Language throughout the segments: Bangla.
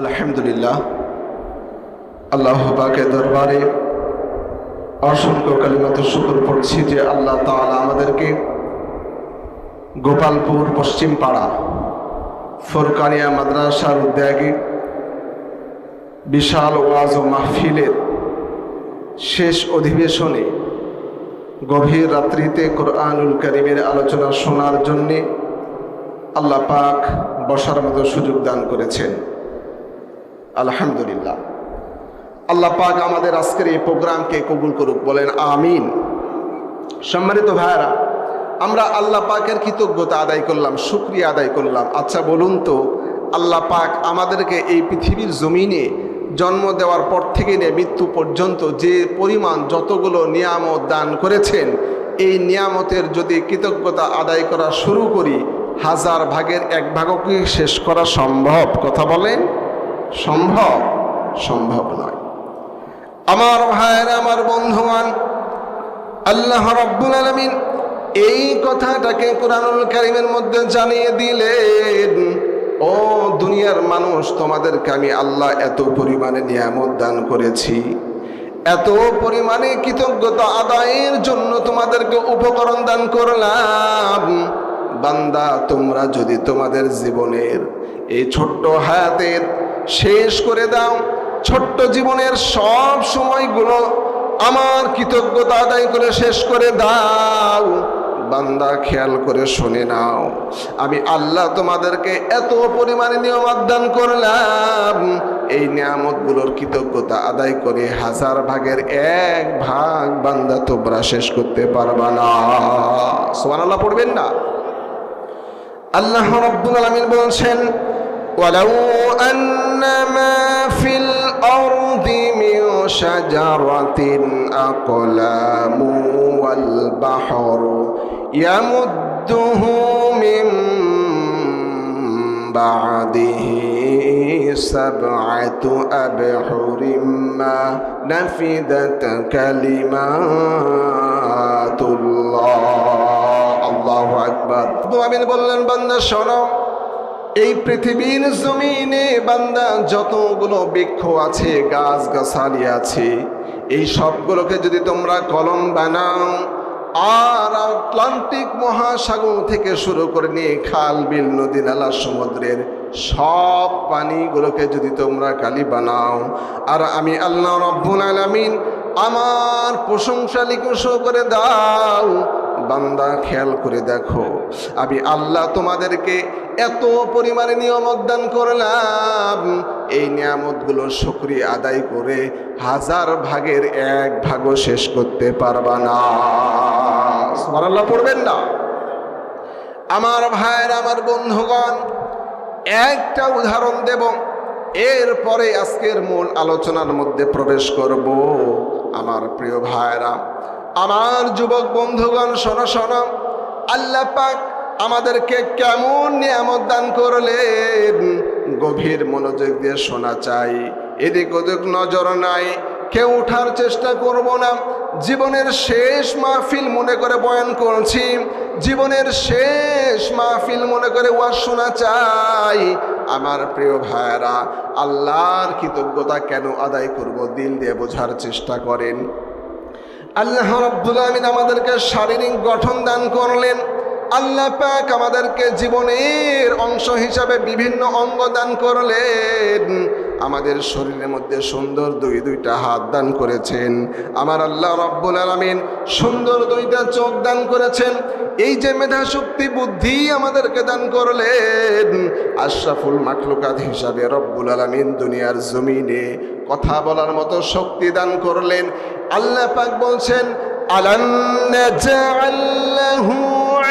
আলহামদুলিল্লাহ, আল্লাহ পাকের দরবারে অসংখ্য কালিমাত শুকর পড়ছি যে আল্লাহ তাআলা আমাদেরকে গোপালপুর পশ্চিম পাড়া ফোরকানিয়া মাদ্রাসার উদ্যোগে বিশাল ওয়াজ ও মাহফিলের শেষ অধিবেশনে গভীর রাত্রিতে কোরআনুল কারীমের আলোচনা শোনার জন্যে আল্লাহ পাক বসার মতো সুযোগ দান করেছেন। আলহামদুলিল্লাহ, আল্লাহ পাক আমাদের আজকের এই প্রোগ্রামকে কবুল করুক, বলেন আমিন। সম্মানিত ভাইরা, আমরা আল্লাহ পাকের কৃতজ্ঞতা আদায় করলাম, শুকরিয়া আদায় করলাম। আচ্ছা বলুন তো, আল্লাহ পাক আমাদেরকে এই পৃথিবীর জমিনে জন্ম দেওয়ার পর থেকে নিয়ে মৃত্যু পর্যন্ত যে পরিমাণ যতগুলো নিয়ামত দান করেছেন, এই নিয়ামতের যদি কৃতজ্ঞতা আদায় করা শুরু করি, 1000 ভাগের 1 ভাগও কি শেষ করা সম্ভব? কথা বলেন, সম্ভব? সম্ভব নয়। আমার ভাইয়েরা, আমার বন্ধুগণ, আল্লাহ রাব্বুল আলামিন এই কথাটাকে কোরআনুল কারীমের মধ্যে জানিয়ে দিলেন, ও দুনিয়ার মানুষ, তোমাদেরকে আমি আল্লাহ এত পরিমাণে নিয়ামত দান করেছি, এত পরিমাণে কৃতজ্ঞতা আদায়ের জন্য তোমাদেরকে উপকরণ দান করলাম। বান্দা, তোমরা যদি তোমাদের জীবনের এই ছোট্ট হায়াতের শেষ করে দাও, ছোট্ট জীবনের সব সময়গুলো আমার কৃতজ্ঞতা আদায় করে শেষ করে দাও, বান্দা খেয়াল করে শুনে নাও, আমি আল্লাহ তোমাদেরকে এত পরিমাণে নিয়ামত দান করলাম, এই নিয়ামতগুলোর কৃতজ্ঞতা আদায় করে 1000 ভাগের 1 ভাগ বান্দা তোমরা শেষ করতে পারবা না। সুবহানাল্লাহ পড়বেন না? আল্লাহ রাব্বুল আলামিন বলছেন, ওয়ালাউ আন্নামা ফিল আরদি মিন শাজারাতিন আকলামু ওয়াল বাহরু ইয়ামুদ্দুহু মিন বা'দিহি সাব'আতু আবহুরিম মা নাফিদাত কালিমাতুল্লাহ। আল্লাহু আকবার। আমিন বললেন, বান্দা শোনো, এই পৃথিবীর জমিনে বান্দা যতগুলো বৃক্ষ আছে, গাছ গাছালি আছে, এই সবগুলোকে যদি তোমরা কলম বানাও, আর আটলান্টিক মহাসাগর থেকে শুরু করে নিয়ে খাল বিল নদী নালা সমুদ্রের সব পানিগুলোকে যদি তোমরা কালি বানাও, আর আমি আল্লাহ রাব্বুল আলামিন আমার প্রশংসা লিখে করে দাও, বান্দা খেয়াল করে দেখো, আমি আল্লাহ তোমাদেরকে এত পরিমাণে নিয়ামত দান করলাম, এই নিয়ামতগুলোর শুকরিয়া আদায় করে 1000 ভাগের 1 ভাগও শেষ করতে পারবা না। সুবহানাল্লাহ পড়বেন না? আমার ভাইয়ের, আমার বন্ধুগণ, একটা উদাহরণ দেব, এরপরে আজকের মূল আলোচনার মধ্যে প্রবেশ করব। আমার প্রিয় ভাইরা, আমার যুবক বন্ধুগণ, শোনো শোনো, আল্লাহ পাক আমাদেরকে কেমন নিয়ামত দান করলেন, গভীর মনোযোগ দিয়ে শোনা চাই, এদিক ওদিক নজর নাই, কেউ উঠার চেষ্টা করব না। জীবনের শেষ মাহফিল মনে করে বয়ান করছি, জীবনের শেষ মাহফিল মনে করে ওয়াজ শোনা চাই। আমার প্রিয় ভাইরা, আল্লাহর কৃতজ্ঞতা কেন আদায় করব, দিল দিয়ে বোঝার চেষ্টা করেন। আল্লাহ রাব্বুল আলামিন আমাদেরকে শারীরিক গঠন দান করলেন, আল্লাহ পাক আমাদেরকে জীবনের অংশ হিসাবে বিভিন্ন অঙ্গ দান করলেন, আমাদের শরীরের মধ্যে সুন্দর দুইটা হাত দান করেছেন, আমার আল্লাহ রাব্বুল আলামিন সুন্দর 2টা চোখ দান করেছেন, এই যে মেধা শক্তি বুদ্ধি আমাদেরকে দান করলেন, আশরাফুল মাখলুকাত হিসাবে রব্বুল আলামিন দুনিয়ার জমিনে কথা বলার মতো শক্তি দান করলেন। আল্লাহ পাক বলছেন, আলাম নাজআল লাহু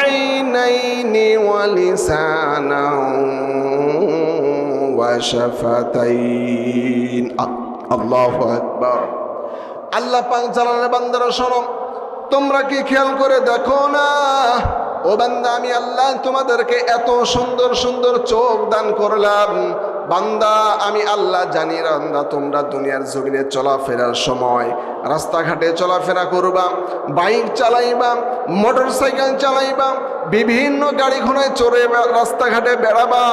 আইনাইনি ওয়া লিসানাও ওয়া শাফাতাইন। আল্লাহু আকবার। আল্লাহ পাক জানালেন, বান্দারা শোনো, তোমরা কি খেয়াল করে দেখো না, ও বান্দা, আমি আল্লাহ তোমাদেরকে এত সুন্দর সুন্দর চোখ দান করলাম। বান্দা, আমি আল্লাহ জানি, বান্দা, তোমরা দুনিয়ার জমিনে চলাফেরার সময় রাস্তাঘাটে চলাফেরা করবা, বাইক চালাইবা, মোটর সাইকেল চালাইবা, বিভিন্ন গাড়ি ঘোড়ায় চড়ে রাস্তাঘাটে বেড়াবা,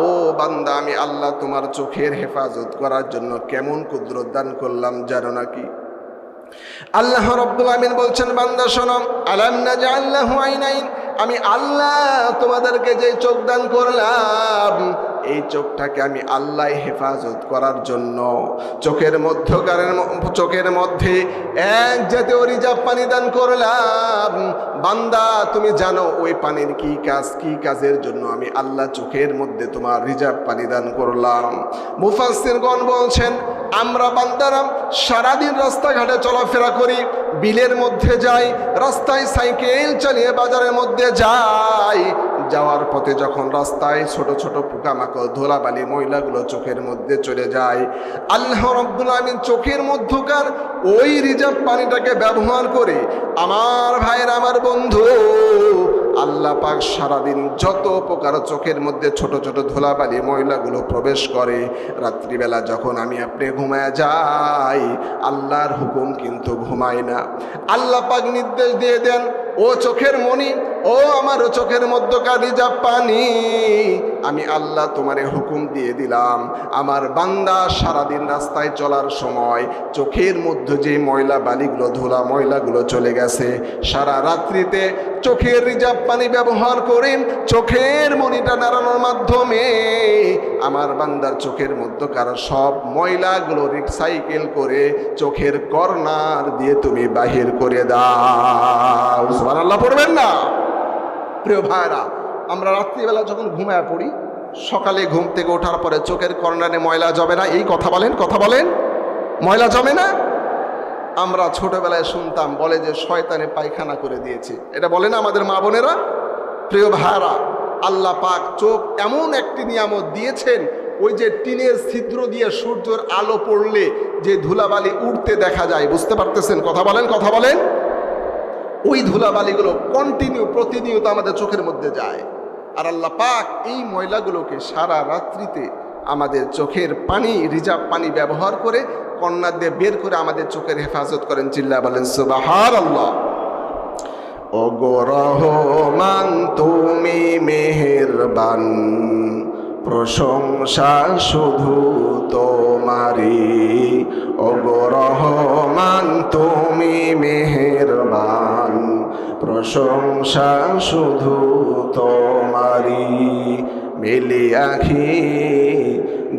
ও বান্দা, আমি আল্লাহ তোমার চোখের হেফাজত করার জন্য কেমন কুদরত দান করলাম জানো নাকি? আল্লাহ রাব্বুল আমিন বলছেন, বান্দা শোনো, আলাম নাজআল লাহু আইনাইন, আমি আল্লাহ তোমাদেরকে যে চোখ দান করলাম, এই চোখটাকে আমি আল্লাহ হেফাজত করার জন্য চোখের মধ্যে এক জাতীয় রিজার্ভ পানি দান করলাম। বান্দা তুমি জানো ওই পানির কি কাজের জন্য আমি আল্লাহ চোখের মধ্যে তোমার রিজার্ভ পানি দান করলাম? মুফাসসিরগণ বলছেন, আমরা বান্দারা সারাদিন রাস্তাঘাটে চলাফেরা করি, বিলের মধ্যে যাই, রাস্তায় সাইকেল চালিয়ে বাজারের মধ্যে যাই, যাওয়ার পথে যখন রাস্তায় ছোট ছোট পোকামাকড়, ধুলাবালি, ময়লাগুলো চোখের মধ্যে চলে যায়, আল্লাহ রাব্বুল আমিন চোখের মধ্যকার ওই রিজার্ভ পানিটাকে ব্যবহার করে আমার ভাইয়ের, আমার বন্ধু, আল্লাহ পাক সারাদিন যত প্রকার চোখের মধ্যে ছোট ছোট ধুলাবালি, ময়লাগুলো প্রবেশ করে, রাত্রিবেলা যখন আমি আপনি ঘুমায় যাই, আল্লাহর হুকুম কিন্তু ঘুমায় না। আল্লাহ পাক নির্দেশ দিয়ে দেন, ও চোখের মনি, ও আমার চোখের মধ্যকার রিজার্ভ পানি, আমি আল্লাহ তোমারে হুকুম দিয়ে দিলাম, আমার বান্দা সারাদিন রাস্তায় চলার সময় চোখের মধ্যে যে ময়লা বালিগুলো, ধুলা ময়লাগুলো চলে গেছে, সারা রাত্রিতে চোখের রিজার্ভ পানি ব্যবহার করে চোখের মনিটা নাড়ানোর মাধ্যমে আমার বান্দার চোখের মধ্যকার সব ময়লাগুলো রিসাইকেল করে চোখের কর্নার দিয়ে তুমি বাহির করে দাও। সুবহানাল্লাহ পড়বেন না? প্রিয় ভাইরা, আমরা রাত্রিবেলা যখন ঘুমায় পড়ি, সকালে ঘুম থেকে ওঠার পরে চোখের কর্নারে ময়লা জমে না? এই কথা বলেন, ময়লা জমে না? আমরা ছোটবেলায় শুনতাম, বলে যে শয়তানে পায়খানা করে দিয়েছে, এটা বলে না আমাদের মা বোনেরা? প্রিয় ভাইরা, আল্লাহ পাক চোখ এমন একটি নিয়ামত দিয়েছেন, ওই যে টিনের ছিদ্র দিয়ে সূর্যের আলো পড়লে যে ধুলাবালি উঠতে দেখা যায়, বুঝতে পারতেছেন? কথা বলেন, ওই ধুলাবালিগুলো প্রতিনিয়ত আমাদের চোখের মধ্যে যায়, আর আল্লাহ পাক এই ময়লাগুলোকে সারা রাত্রিতে আমাদের চোখের পানি, রিজার্ভ পানি ব্যবহার করে কর্নার দিয়ে বের করে আমাদের চোখের হেফাজত করেন। চিল্লায়া বলেন সুবহানাল্লাহ। ওগো রহমান তুমি মেহেরবান, প্রশংসা শুধু তোমারি। ওগো রহমান তুমি মেহেরবান, প্রশংসা শুধু তোমারি। মেলে আখি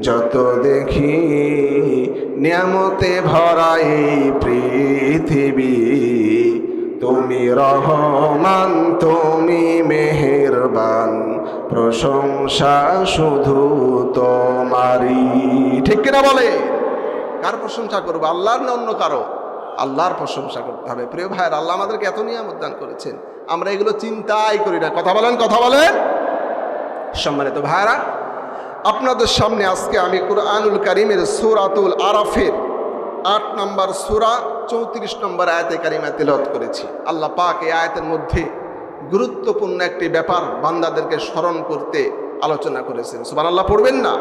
যত দেখি, নিয়ামতে ভরা এই পৃথিবী, তুমি রহমান তুমি মেহেরবান, প্রশংসা শুধু তোমারি। ঠিক কিনা বলে? কার প্রশংসা করবো? আল্লাহর না অন্য কারো? আল্লাহর প্রশংসা করতে হবে। প্রিয় ভাইয়ের, আল্লাহ আমাদেরকে এত নিয়ামত দান করেছেন, আমরা এগুলো চিন্তাই করি না। কথা বলেন। সম্মানিত ভাইরা, আপনাদের সামনে আজকে আমি কুরআনুল কারীমের সূরাতুল আরাফের 8 নম্বর সূরা 34 নম্বর আয়াতে কারিমা তিলাওয়াত করেছি। আল্লাহ পাক এই আয়াতের মধ্যে গুরুত্বপূর্ণ একটি ব্যাপার বান্দাদেরকে স্মরণ করতে আলোচনা করেছেন। সুবহানাল্লাহ পড়বেন না?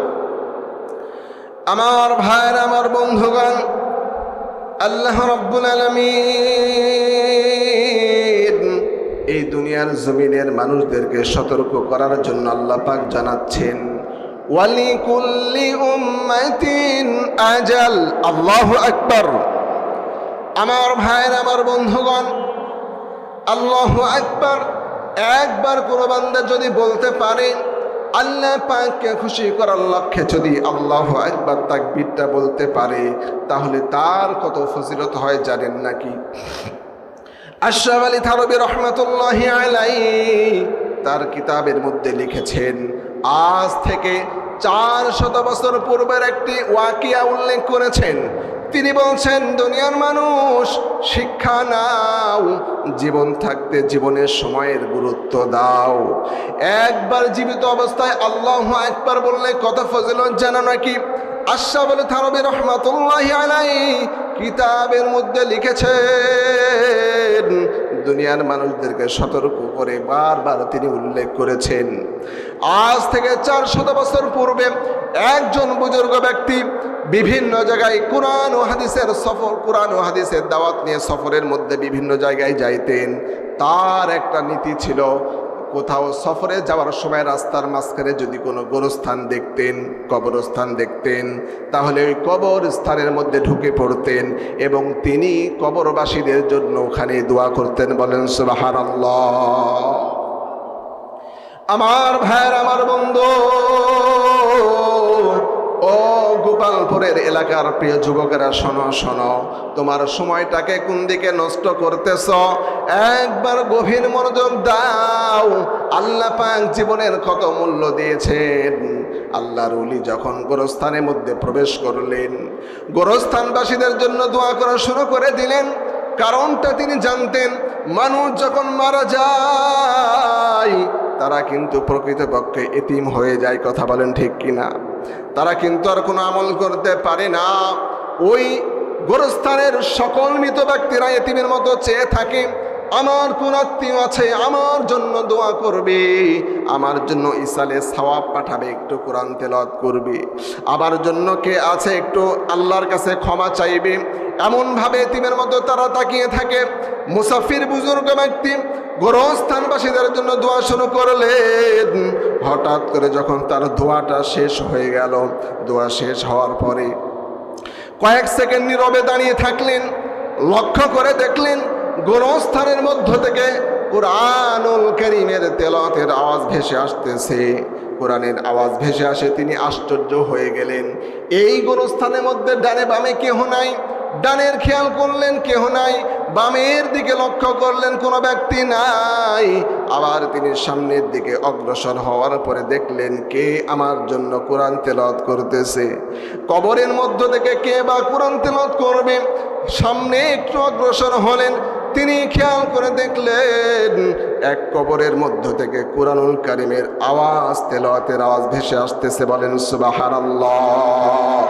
আমার ভাইরা, আমার বন্ধুগণ, আল্লাহ রাব্বুল আলামিন এই দুনিয়ার জমিনের মানুষদেরকে সতর্ক করার জন্য আল্লাহ পাক জানাচ্ছেন, ওয়ালিকুল্লি উম্মাতিন আজাল। আল্লাহু আকবার। আমার ভাইয়ের, আমার বন্ধুগণ, আল্লাহু আকবার একবার কোনো বান্দা যদি বলতে পারে, আল্লাহ পাককে খুশি করার লক্ষ্যে যদি আল্লাহু আকবার তাকবীরটা বলতে পারে, তাহলে তার কত ফজিলত হয় জানেন নাকি? আশরাফ আলী থানভী রহমাতুল্লাহি আলাইহি তার কিতাবের মধ্যে লিখেছেন, আজ থেকে 400 বছর পূর্বের একটি ওয়াকিয়া উল্লেখ করেছেন। তিনি বলছেন, দুনিয়ার মানুষ শিক্ষা নাও, জীবন থাকতে জীবনের সময়ের গুরুত্ব দাও। একবার জীবিত অবস্থায় আল্লাহু আকবার বললে কত ফজিলত জানো নাকি? আশরাফ আলী থানভী রহমাতুল্লাহি আলাইহি কিতাবের মধ্যে লিখেছেন, দুনিয়ার মানুষদেরকে সতর্ক করে বারবার তিনি উল্লেখ করেছেন। আজ থেকে 400 বছর পূর্বে একজন বুজুর্গ ব্যক্তি বিভিন্ন জায়গায় কোরআন ও হাদিসের দাওয়াত নিয়ে সফরের মধ্যে বিভিন্ন জায়গায় যাইতেন। তার একটা নীতি ছিল, কোথাও সফরে যাওয়ার সময় রাস্তার মাঝখানে যদি কোনো গোরস্থান দেখতেন, কবরস্থান দেখতেন, তাহলে ওই কবরস্থানের মধ্যে ঢুকে পড়তেন এবং তিনি কবরবাসীদের জন্য ওখানে দোয়া করতেন। বলেন সুবহানাল্লাহ। আমার ভাইয়ের, আমার বন্ধু, ও গোপালপুরের এলাকার প্রিয় যুবকেরা, শোনো শোনো, তোমার সময়টাকে কোন দিকে নষ্ট করতেছ? একবার গভীর মনোযোগ দাও। আল্লাহ পাক জীবনের কত মূল্য দিয়েছেন। আল্লাহর ওলি যখন গোরস্থানের মধ্যে প্রবেশ করলেন, গোরস্থানবাসীদের জন্য দোয়া করা শুরু করে দিলেন। কারণটা তিনি জানতেন, মানুষ যখন মারা যায় তারা কিন্তু প্রকৃতপক্ষে এতিম হয়ে যায়। কথা বলেন ঠিক কিনা? তারা কিন্তু আর কোনো আমল করতে পারে না। ওই গোরস্থানের সকল মৃত ব্যক্তিরা এতিমের মতো চেয়ে থাকে, আমার কোন আত্মীয় আছে আমার জন্য দোয়া করবে, আমার জন্য ইসালে সওয়াব পাঠাবে, একটু কোরআন তেলাওয়াত করবে, আমার জন্য কে আছে একটু আল্লাহর কাছে ক্ষমা চাইবে। এমনভাবে এতিমের মতো তারা তাকিয়ে থাকে। মুসাফির বুজুর্গ ব্যক্তি গোরস্থানবাসীদের জন্য দোয়া শুরু করলেন। হঠাৎ করে যখন তার দোয়াটা শেষ হয়ে গেল, দোয়া শেষ হওয়ার পরে কয়েক সেকেন্ড নীরবে দাঁড়িয়ে থাকলেন। লক্ষ্য করে দেখলেন গোরস্থানের মধ্য থেকে কুরআনুল কারীমের তেলাওয়াতের আওয়াজ ভেসে আসতেছে। কোরআনের আওয়াজ ভেসে আসে, তিনি আশ্চর্য হয়ে গেলেন। এই গোরস্থানের মধ্যে ডানে বামে কেহ নাই। ডানের খেয়াল করলেন কেহ নাই, বামের দিকে লক্ষ্য করলেন কোনো ব্যক্তি নাই। আবার তিনি সামনের দিকে অগ্রসর হওয়ার পরে দেখলেন কে আমার জন্য কোরআন তেলাওয়াত করতেছে। কবরের মধ্য থেকে কে বা কোরআন তেলাওয়াত করবে? সামনে একটু অগ্রসর হলেন, তিনি খেয়াল করে দেখলেন এক কবরের মধ্য থেকে কুরআনুল কারীমের আওয়াজ, তেলাওয়াতের আওয়াজ ভেসে আসতেছে। বলেন সুবহানাল্লাহ।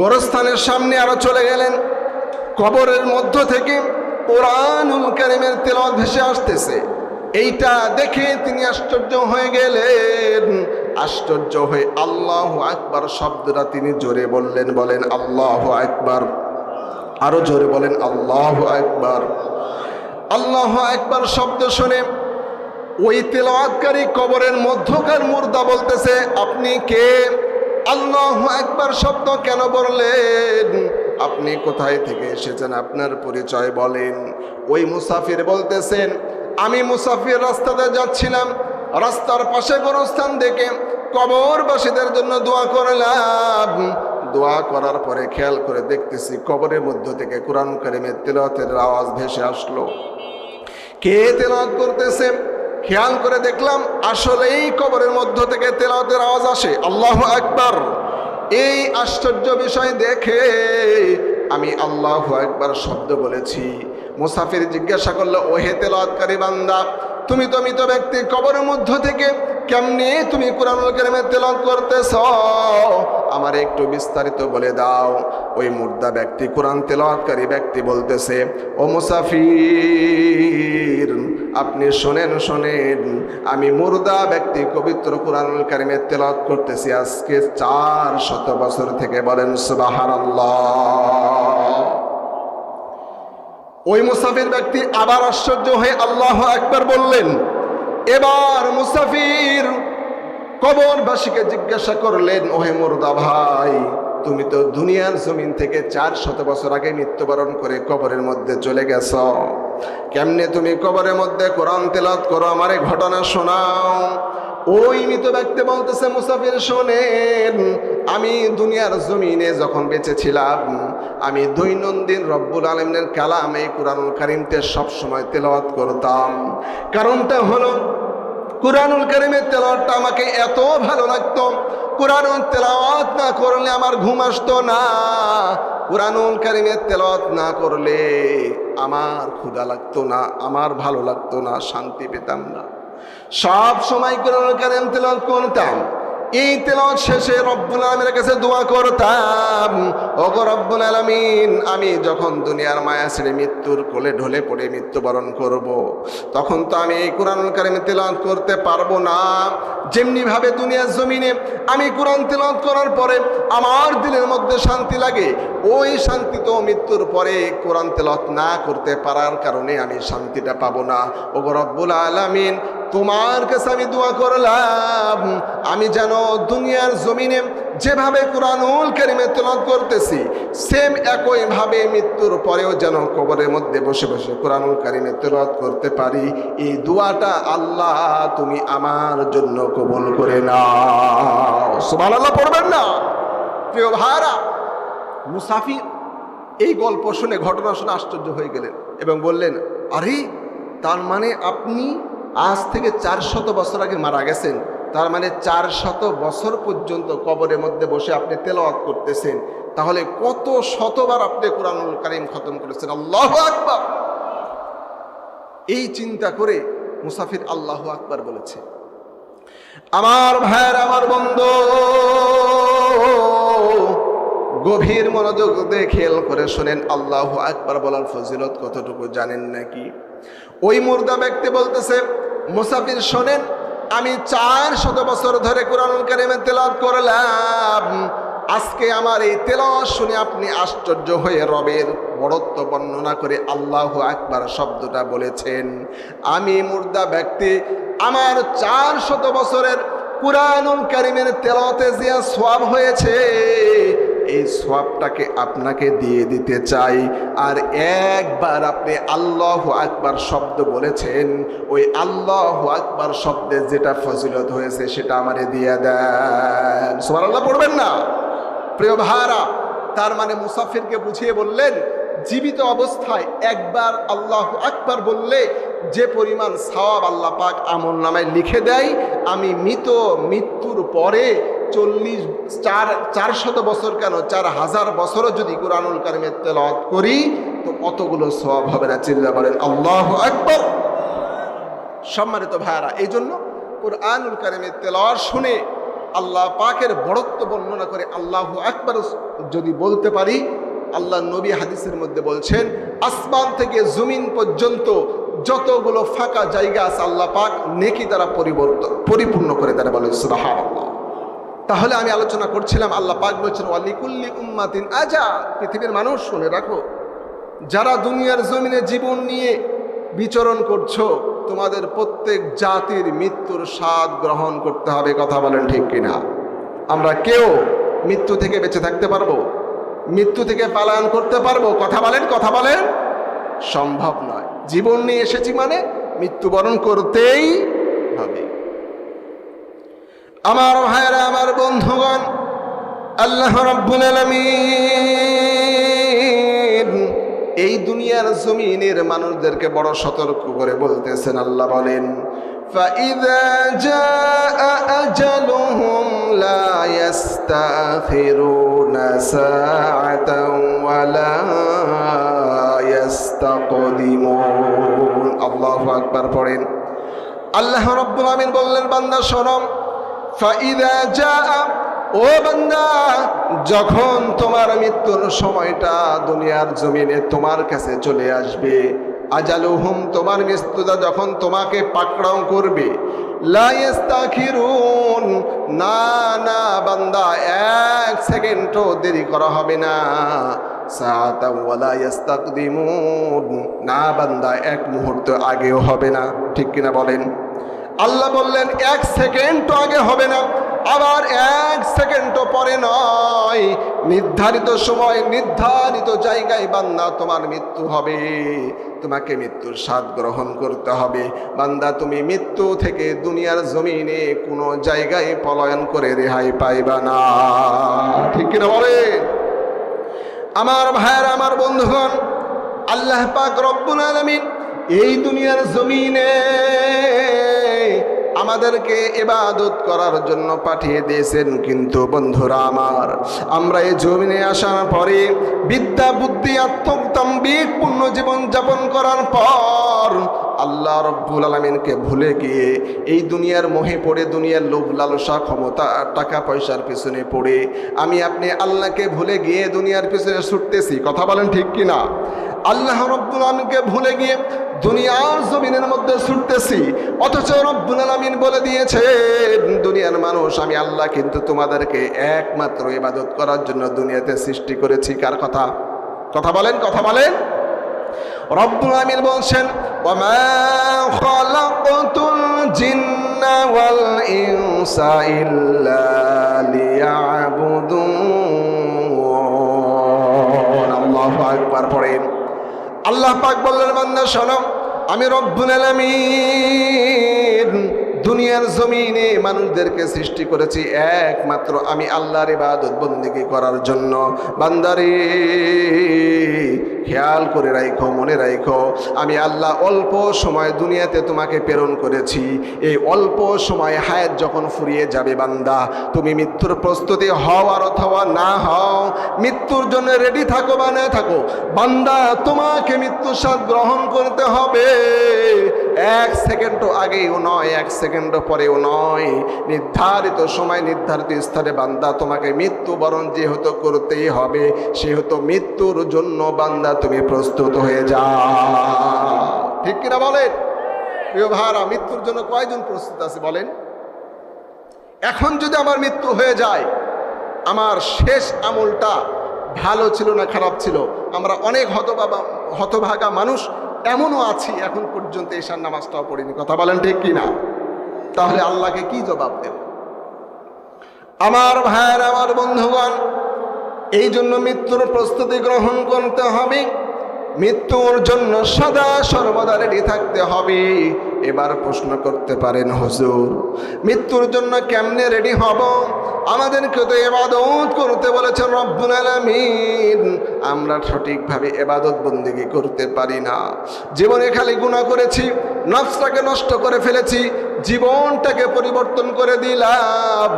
গোরস্থানের সামনে আরো চলে গেলেন, কবরের মধ্য থেকে কুরআনুল কারীমের তেলাওয়াত ভেসে আসতেছে। এইটা দেখে তিনি আশ্চর্য হয়ে গেলেন। আশ্চর্য হয়ে আল্লাহু আকবার শব্দটা তিনি জোরে বললেন। বলেন আল্লাহু আকবার। আরো জোরে বলেন আল্লাহু আকবার। আল্লাহু আকবার শব্দ শুনে ওই তেলাওয়াতকারী কবরের মধ্যকার মুর্দা বলতেছে, আপনি কে? আল্লাহু আকবার শব্দ কেন বললেন? আপনি কোথায় থেকে এসেছেন? আপনার পরিচয় বলেন। ওই মুসাফির বলতেছেন, আমি মুসাফির, রাস্তাতে যাচ্ছিলাম, রাস্তার পাশে গোরস্থান দেখে কবরবাসীদের জন্য দোয়া করলাম। দোয়া করার পরে খেয়াল করে দেখতেছি কবরের মধ্য থেকে কোরআন কারীমের তেলাওয়াতের আওয়াজ ভেসে আসলো। কে তেলাওয়াত করতেছে? খেয়াল করে দেখলাম আসলেই কবরের মধ্য থেকে তেলাওয়াতের আওয়াজ আসে। আল্লাহু আকবার। এই আশ্চর্য বিষয় দেখে আমি আল্লাহু আকবার শব্দ বলেছি। মুসাফির জিজ্ঞাসা করলো, ওহে তেলাওয়াতকারী বান্দা, তুমি তো মৃত ব্যক্তি, কবরের মধ্য থেকে কেমনি তুমি কুরআনুল কারীমের তেলাওয়াত করতেছ? আমার একটু বিস্তারিত বলে দাও। ওই মুর্দা ব্যক্তি, কোরআন তেলাওয়াতকারী ব্যক্তি বলতেছে, ও মুসাফির, আপনি শোনেন শোনেন, আমি মুর্দা ব্যক্তি পবিত্র কুরআনুল কারীমের তেলাওয়াত করতেছি আজকে 400 বছর থেকে। বলেন সুবহানাল্লাহ। ওই মুসাফির ব্যক্তি আবার আশ্চর্য হয়ে আল্লাহু আকবার বললেন। এবার মুসাফির কবরবাসীকে জিজ্ঞাসা করলেন, ওহে মুর্দা ভাই, তুমি তো দুনিয়ার জমিন থেকে 400 বছর আগে মৃত্যুবরণ করে কবরের মধ্যে চলে গেছ, কেমনে তুমি কবরের মধ্যে কোরআন তেলাওয়াত করো? আমারে ঘটনা শোনাও। ওই মৃত ব্যক্তি বলতেছে, মুসাফির শোনেন, আমি দুনিয়ার জমিনে যখন বেঁচে ছিলাম, আমি দৈনন্দিন রব্বুল আলামিনের কালাম এই কুরআনুল কারীমতে সবসময় তেলাওয়াত করতাম। কারণটা হলো কুরআনুল কারীমের তেলাওয়াতটা আমাকে এত ভালো লাগতো, কুরআনুল তেলাওয়াত না করলে আমার ঘুম আসতো না, কুরআনুল কারীমের তেলাওয়াত না করলে আমার ক্ষুধা লাগতো না, আমার ভালো লাগতো না, শান্তি পেতাম না। সব সময় কুরআনুল কারীম তেলাওয়াত করতাম। এই তেলাওয়াত শেষে রব্বুল আলামিনের কাছে দোয়া করতাম, ওগো রব্বুল আলামিন, আমি যখন দুনিয়ার মায়া ছেড়ে মৃত্যুর কোলে ঢলে পড়ে মৃত্যুবরণ করব, তখন তো আমি এই কোরআনুল কারীম তেলাওয়াত করতে পারবো না। যেমনি ভাবে দুনিয়ার জমিনে আমি কোরআন তেলাওয়াত করার পরে আমার দিলের মধ্যে শান্তি লাগে, ওই শান্তি তো মৃত্যুর পরে কোরআন তেলাওয়াত না করতে পারার কারণে আমি শান্তিটা পাবো না। ওগো রব্বুল আলামিন, তোমার কাছে আমি দোয়া করলাম, আমি যেন দুনিয়ার জমিনে যেভাবে কোরআনুল কারীমে তেলাওয়াত করতেছি, সেম একইভাবে মৃত্যুর পরেও যেন কবরের মধ্যে বসে বসে কোরআনুল কারীমে তেলাওয়াত করতে পারি। এই দোয়াটা আল্লাহ তুমি আমার জন্য কবুল করে নাও। সুবহানাল্লাহ পড়বেন না? প্রিয় ভাইরা, মুসাফির এই গল্প শুনে, ঘটনা শুনে আশ্চর্য হয়ে গেলেন এবং বললেন, আরে তার মানে আপনি আজ থেকে 400 বছর আগে মারা গেছেন, তার মানে 400 বছর পর্যন্ত কবরের মধ্যে বসে আপনি তেলাওয়াত করতেছেন, তাহলে কত শতবার আপনি কোরআনুল কারীম খতম করেছেন। আল্লাহু আকবার। এই চিন্তা করে মুসাফির আল্লাহু আকবার বলেছে। আমার ভাইয়ের, আমার বন্ধু, গভীর মনোযোগ দিয়ে খেয়াল করে শোনেন, আল্লাহু আকবার বলার ফজিলত কতটুকু জানেন নাকি? ওই মুর্দা ব্যক্তি বলতেছে, মুসাফির শোনেন, আমি 400 বছর ধরে কোরআনুল কারীমে তেলাওয়াত করলাম, আজকে আমার এই তেলাওয়াত শুনে আপনি আশ্চর্য হয়ে রবের বড়ত্ব বর্ণনা করে আল্লাহু আকবার শব্দটা বলেছেন। আমি মুর্দা ব্যক্তি, আমার 400 বছরের কোরআনুল কারীমের তেলাওয়াতে যে সওয়াব হয়েছে, এই সওয়াবটাকে আপনাকে দিয়ে দিতে চাই। আর একবার আপনি আল্লাহু আকবার শব্দ বলেছেন, ওই আল্লাহু আকবার শব্দে যেটা ফজিলত হয়েছে সেটা আমারে দিয়ে দেন। সুবহানাল্লাহ পড়বেন না? প্রিয় ভাইরা, তার মানে মুসাফিরকে বুঝিয়ে বললেন, জীবিত অবস্থায় একবার আল্লাহু আকবার বললে যে পরিমাণ সওয়াব আল্লাহ পাক আমল নামায় লিখে দেয়, আমি মৃত্যুর পরে 400 বছর কেন 4000 বছরও যদি কোরআনুল কারীমের তেলাওয়াত করি তো অতগুলো সওয়াব হবে না। চিল্লা বলেন আল্লাহু আকবার। সম্মানিত ভাইরা, এই জন্য কোরআনুল কারীমের তেলাওয়াত শুনে আল্লাহ পাকের বড়ত্ব বর্ণনা করে আল্লাহু আকবার যদি বলতে পারি, আল্লাহ নবী হাদিসের মধ্যে বলছেন, আসমান থেকে জমিন পর্যন্ত যতগুলো ফাঁকা জায়গা আছে আল্লাহ পাক নেকি দ্বারা পরিপূর্ণ করে তারা বলেন সুবহানাল্লাহ। তাহলে আমি আলোচনা করছিলাম, আল্লাহ পাক বলছেন, ওয়ালিকুল্লি উম্মাতিন আজাল। পৃথিবীর মানুষ শুনে রাখো, যারা দুনিয়ার জমিনে জীবন নিয়ে বিচরণ করছো, তোমাদের প্রত্যেক জাতির মৃত্যুর স্বাদ গ্রহণ করতে হবে। কথা বলেন ঠিক কিনা? আমরা কেউ মৃত্যু থেকে বেঁচে থাকতে পারবো? মৃত্যু থেকে পালায়ন করতে পারবো? কথা বলেন, কথা বলেন। সম্ভব নয়। জীবন নিয়ে এসেছি মানে মৃত্যুবরণ করতেই হবে। আমার ভাইরা, আমার বন্ধুগণ, আল্লাহ রাব্বুল আলামিন এই দুনিয়ার জমিনের মানুষদেরকে বড় সতর্ক করে বলতেছেন। আল্লাহ বলেন, فَإِذَا جَاءَ أَجَلُهُمْ لَا يَسْتَأْخِرُونَ سَاعَةً وَلَا يَسْتَقْدِمُونَ। আল্লাহু আকবার পড়েন। আল্লাহ রাব্বুল আলামিন বললেন, বান্দা শোনো, ফাইদা জাআ, ও বান্দা, যখন তোমার মৃত্যুর সময়টা দুনিয়ার জমিনে তোমার কাছে চলে আসবে, আজালুহুম, তোমার মৃত্যুটা যখন তোমাকে পাকড়াও করবে, লা ইস্তাখিরুন, না না বান্দা, 1 সেকেন্ডও দেরি করা হবে না, সাআতা ওয়ালা ইস্তাকদিমুন, না বান্দা 1 মুহূর্ত আগেও হবে না। ঠিক কিনা বলেন? আল্লাহ বললেন 1 সেকেন্ডও আগে হবে না, আবার 1 সেকেন্ডও পরে নয়, নির্ধারিত সময় নির্ধারিত জায়গায় বান্দা তোমার মৃত্যু হবে। তোমাকে মৃত্যুর স্বাদ গ্রহণ করতে হবে। বান্দা, তুমি মৃত্যু থেকে দুনিয়ার জমিনে কোনো জায়গায় পলায়ন করে রেহাই পাইবা না। ঠিক কিনা বলেন? আমার ভাইয়েরা, আমার বন্ধুগণ, আল্লাহ পাক রব্বুল আলামিন এই দুনিয়ার জমিনে আমাদেরকে ইবাদত করার জন্য পাঠিয়ে দিয়েছেন। কিন্তু বন্ধুরা আমার, আমরা এই জমিনে আসার পরে বিদ্যা বুদ্ধি আত্মকতম বিবেকপূর্ণ জীবন যাপন করার পর আল্লাহ রব্বুল আলামিনকে ভুলে গিয়ে এই দুনিয়ার মোহে পড়ে, দুনিয়ার লোভ লালসা, ক্ষমতা, টাকা পয়সার পিছনে পড়ে আমি আপনি আল্লাহকে ভুলে গিয়ে দুনিয়ার পিছনে ছুটতেছি। কথা বলেন ঠিক কিনা? আল্লাহ রব্বুল আলামিনকে ভুলে গিয়ে দুনিয়ার জমিনের মধ্যে ছুটতেছি, অথচ রব্বুল আলামিন বলে দিয়েছে দুনিয়ার মানুষ, আমি আল্লাহ কিন্তু তোমাদেরকে একমাত্র ইবাদত করার জন্য দুনিয়াতে সৃষ্টি করেছি। কার কথা? কথা বলেন, কথা বলেন। রব্বুল আলামিন বলছেন, ওয়ামা খালাকতুল জিন্না ওয়াল ইনসা ইল্লা লিয়াবুদুন। আল্লাহু আকবার পড়েন। আল্লাহ পাক বললেন, বান্দা শোনো, আমি রব্বুল আলামিন দুনিয়ার জমিনে মানুষদেরকে সৃষ্টি করেছি একমাত্র আমি আল্লাহর ইবাদত বন্দেগী করার জন্য। বান্দারে খেয়াল করে রাখো, মনে রাখো, আমি আল্লাহ অল্প সময় দুনিয়াতে তোমাকে প্রেরণ করেছি। এই অল্প সময় হায়াত যখন ফুরিয়ে যাবে বান্দা, তুমি মৃত্যুর প্রস্তুতি হও আর অথবা না হও, মৃত্যুর জন্য রেডি থাকো বা না থাকো, বান্দা তোমাকে মৃত্যুর স্বাদ গ্রহণ করতে হবে। 1 সেকেন্ডও আগেও নয়, 1 সেকেন্ডও পরেও নয়, নির্ধারিত সময় নির্ধারিত স্থানে বান্দা তোমাকে মৃত্যুবরণ যেহেতু করতেই হবে, সেহেতু মৃত্যুর জন্য বান্দা তুমি প্রস্তুত হয়ে যাও। ঠিক কিনা বলেন? প্রিয় ভাইরা, মৃত্যুর জন্য কয়জন প্রস্তুত আছে বলেন? এখন যদি আমার মৃত্যু হয়ে যায়, আমার শেষ আমলটা ভালো ছিল না খারাপ ছিল? আমরা অনেক হতভাগা মানুষ এমনও আছি এখন পর্যন্ত এশার নামাজটাও পড়িনি। কথা বলেন ঠিক কিনা? তাহলে আল্লাহকে কি জবাব দেব? আমার ভাইয়ের, আমার বন্ধুগণ, এই জন্য মৃত্যুর প্রস্তুতি গ্রহণ করতে হবে, মৃত্যুর জন্য সদা সর্বদা রেডি থাকতে হবে। এবার প্রশ্ন করতে পারেন, হুজুর মৃত্যুর জন্য কেমনে রেডি হব? আমাদেরকে তো ইবাদত করতে বলেছেন রব্বুল আলামিন, আমরা সঠিকভাবে ইবাদত বন্দেগী করতে পারি না। জীবনে খালি গুনাহ করেছি, নফসটাকে নষ্ট করে ফেলেছি, জীবনটাকে পরিবর্তন করে দিলাম।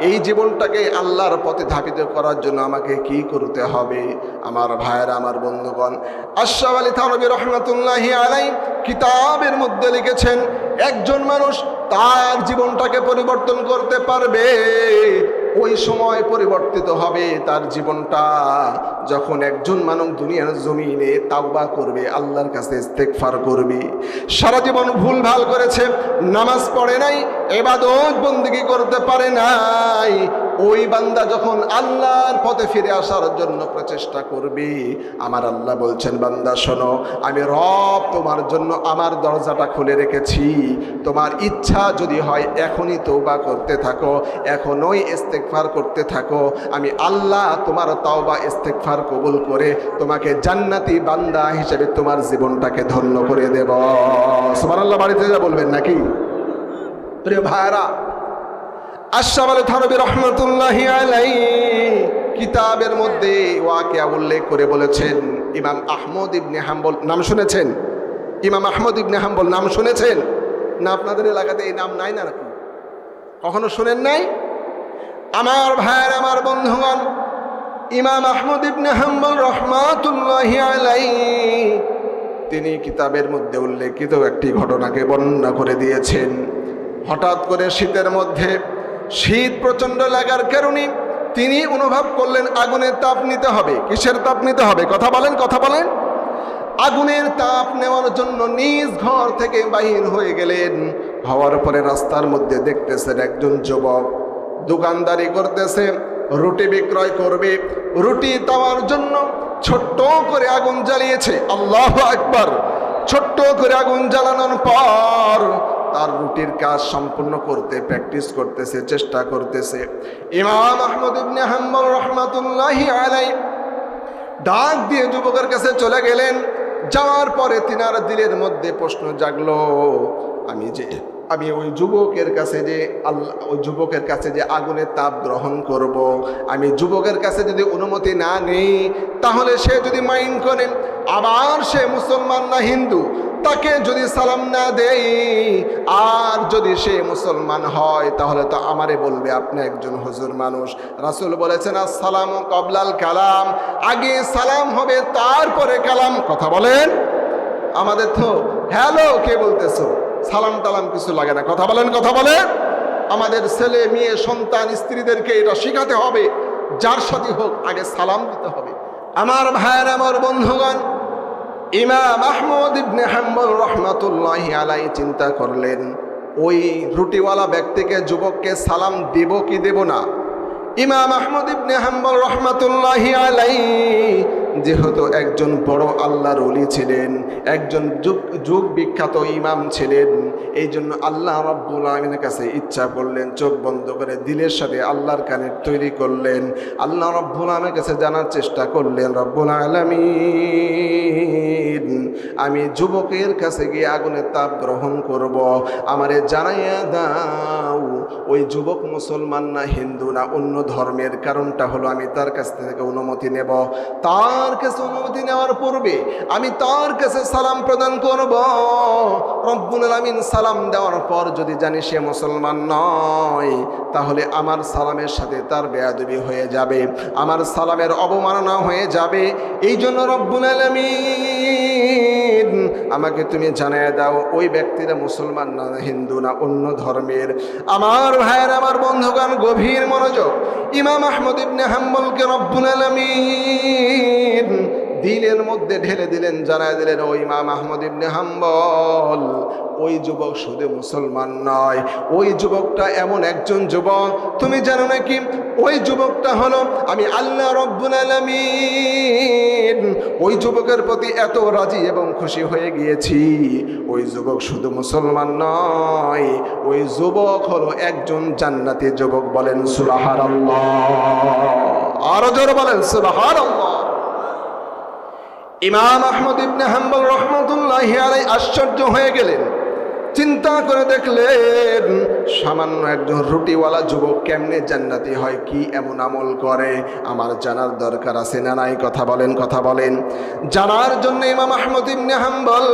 এই জীবনটাকে আল্লাহর পথে ধাবিত করার জন্য আমাকে কি করতে হবে? আমার ভাইয়েরা, আমার বন্ধুগণ, আশরাফ আলী থানভী রহমাতুল্লাহি আলাইহি কিতাবের মধ্যে লিখেছেন, একজন মানুষ তার জীবনটাকে পরিবর্তন করতে পারবে, ওই সময় পরিবর্তিত হবে তার জীবনটা যখন একজন মানুষ দুনিয়ার জমিনে তাওবা করবে, আল্লাহর কাছে ইস্তেগফার করবে। সারা জীবন ভুলভাল করেছে, নামাজ পড়ে নাই, ইবাদত বন্দেগী করতে পারে নাই, ওই বান্দা যখন আল্লাহর পথে ফিরে আসার জন্য প্রচেষ্টা করবে, আমার আল্লাহ বলছেন, বান্দা শোনো, আমি রব তোমার জন্য আমার দরজাটা খুলে রেখেছি। তোমার ইচ্ছা যদি হয় এখনই তওবা করতে থাকো, এখনই ইস্তেগফার করতে থাকো, আমি আল্লাহ তোমার তাওবা ইস্তেগফার কবুল করে তোমাকে জান্নাতি বান্দা হিসেবে তোমার জীবনটাকে ধন্য করে দেব। সুবহানাল্লাহ বাড়িতে যা বলবেন নাকি? প্রিয় ভাইরা, আশরাফ আলী থানভী রহমাতুল্লাহি আলাইহি কিতাবের মধ্যে ওয়াকিয়া উল্লেখ করে বলেছেন, ইমাম আহমদ ইবনে হাম্বল নাম শুনেছেন? ইমাম আহমদ ইবনে হাম্বল নাম শুনেছেন না? আপনাদের এলাকাতে এই নাম নাই না নাকি? কখনো শুনেন নাই? আমার ভাইয়ের, আমার বন্ধুগণ, ইমাম আহমদ ইবনে হাম্বল রহমাতুল্লাহি আলাইহি তিনি কিতাবের মধ্যে উল্লেখিত একটি ঘটনাকে বর্ণনা করে দিয়েছেন। হঠাৎ করে শীতের মধ্যে শীত প্রচণ্ড লাগার কারণে তিনি অনুভব করলেন আগুনের তাপ নিতে হবে। কিসের তাপ নিতে হবে? কথা বলেন, কথা বলেন। আগুনের তাপ নেওয়ার জন্য নিজ ঘর থেকে বাহির হয়ে গেলেন। হওয়ার পরে রাস্তার মধ্যে দেখতেছেন একজন যুবক দোকানদারি করতেছে, রুটি বিক্রয় করবে। রুটি দেওয়ার জন্য ছোট্ট করে আগুন জ্বালিয়েছে। আল্লাহু আকবার। ছোট্ট করে আগুন জ্বালানোর পর তার রুটির কাজ সম্পূর্ণ করতে প্র্যাকটিস করতেছে, চেষ্টা করতেছে। ইমাম আহমদ ইবনে হাম্বল রাহমাতুল্লাহি আলাইহি ডাক দিয়ে যুবকের কাছে চলে গেলেন। যাওয়ার পরে তিনার দিলের মধ্যে প্রশ্ন জাগলো, আমি ওই যুবকের কাছে যে আগুনের তাপ গ্রহণ করব, আমি যুবকের কাছে যদি অনুমতি না নেই, তাহলে সে যদি মাইন্ড করেন, আবার সে মুসলমান না হিন্দু, তাকে যদি সালাম না দেই, আর যদি সে মুসলমান হয় তাহলে তো আমারে বলবে আপনি একজন হুজুর মানুষ। রাসূল বলেছেন আসসালামু ক্বাবলাল কালাম, আগে সালাম হবে তারপরে কালাম। কথা বলেন। আমাদের তো হ্যালো কে বলতেছো, সালাম টালাম কিছু লাগে না। কথা বলেন, কথা বলেন। আমাদের ছেলে মেয়ে সন্তান স্ত্রীদেরকে এটা শেখাতে হবে, যার সাথে হোক আগে সালাম দিতে হবে। আমার ভাইয়ের, আমার বন্ধুগণ, ইমাম আহমদ ইবনে হাম্বল রাহমাতুল্লাহি আলাইহি চিন্তা করলেন ওই রুটিওয়ালা ব্যক্তিকে, যুবককে সালাম দেব কি দেব না। ইমাম আহমদ ইবনে হাম্বল রাহমাতুল্লাহি আলাইহি যেহেতু একজন বড় আল্লাহর ওলি ছিলেন, একজন যুগ বিখ্যাত ইমাম ছিলেন, এই জন্য আল্লাহ রাব্বুল আলামিনের কাছে ইচ্ছা করলেন, চোখ বন্ধ করে দিলের সাথে আল্লাহর কানে তৈরি করলেন, আল্লাহ রাব্বুল আলামিনের কাছে জানার চেষ্টা করলেন, রব্বুল আলামিন আমি যুবকের কাছে গিয়ে আগুনের তাপ গ্রহণ করব, আমারে জানাইয়া দাও ওই যুবক মুসলমান না হিন্দু না অন্য ধর্মের। কারণটা হলো আমি তার কাছ থেকে অনুমতি নেব, তার কাছে অনুমতি নেওয়ার পূর্বে আমি তার কাছে সালাম প্রদান করব। রব্বুল আলামিন সালাম দেওয়ার পর যদি জানি সে মুসলমান নয়, তাহলে আমার সালামের সাথে তার বেয়াদবি হয়ে যাবে, আমার সালামের অবমাননা হয়ে যাবে। এই জন্য রব্বুল আলামিন আমাকে তুমি জানিয়ে দাও ওই ব্যক্তিরা মুসলমান না হিন্দু না অন্য ধর্মের। আমার ভাইয়ের, আমার বন্ধুগণ, গভীর মনোযোগ। ইমাম আহমদ ইবনে হাম্বলকে রব্বুল আলামিন দিলের মধ্যে ঢেলে দিলেন, জানায় দিলেন ও ইমাম আহমদ ইবনে হাম্বল, ওই যুবক শুধু মুসলমান নয়, ওই যুবকটা এমন একজন যুবক তুমি জানো নাকি, ওই যুবকটা হলো আমি আল্লাহ রব্বুল আলামিন ওই যুবকের প্রতি এত রাজি এবং খুশি হয়ে গিয়েছি। ওই যুবক শুধু মুসলমান নয়, ওই যুবক হলো একজন জান্নাতি যুবক। বলেন সুবহানাল্লাহ, আরো জোরে বলেন সুবহানাল্লাহ। ইমাম আহমদ ইবনে হাম্বল রাহমাতুল্লাহি আলাইহি আশ্চর্য হয়ে গেলেন, চিন্তা করে দেখলেন সামান্য একজন রুটিওয়ালা যুবক কেমনে জান্নাতি হয়, কি এমন আমল করে, আমার জানার দরকার আছে না নাই? কথা বলেন, কথা বলেন। জানার জন্য ইমাম আহমদ ইবনে হাম্বল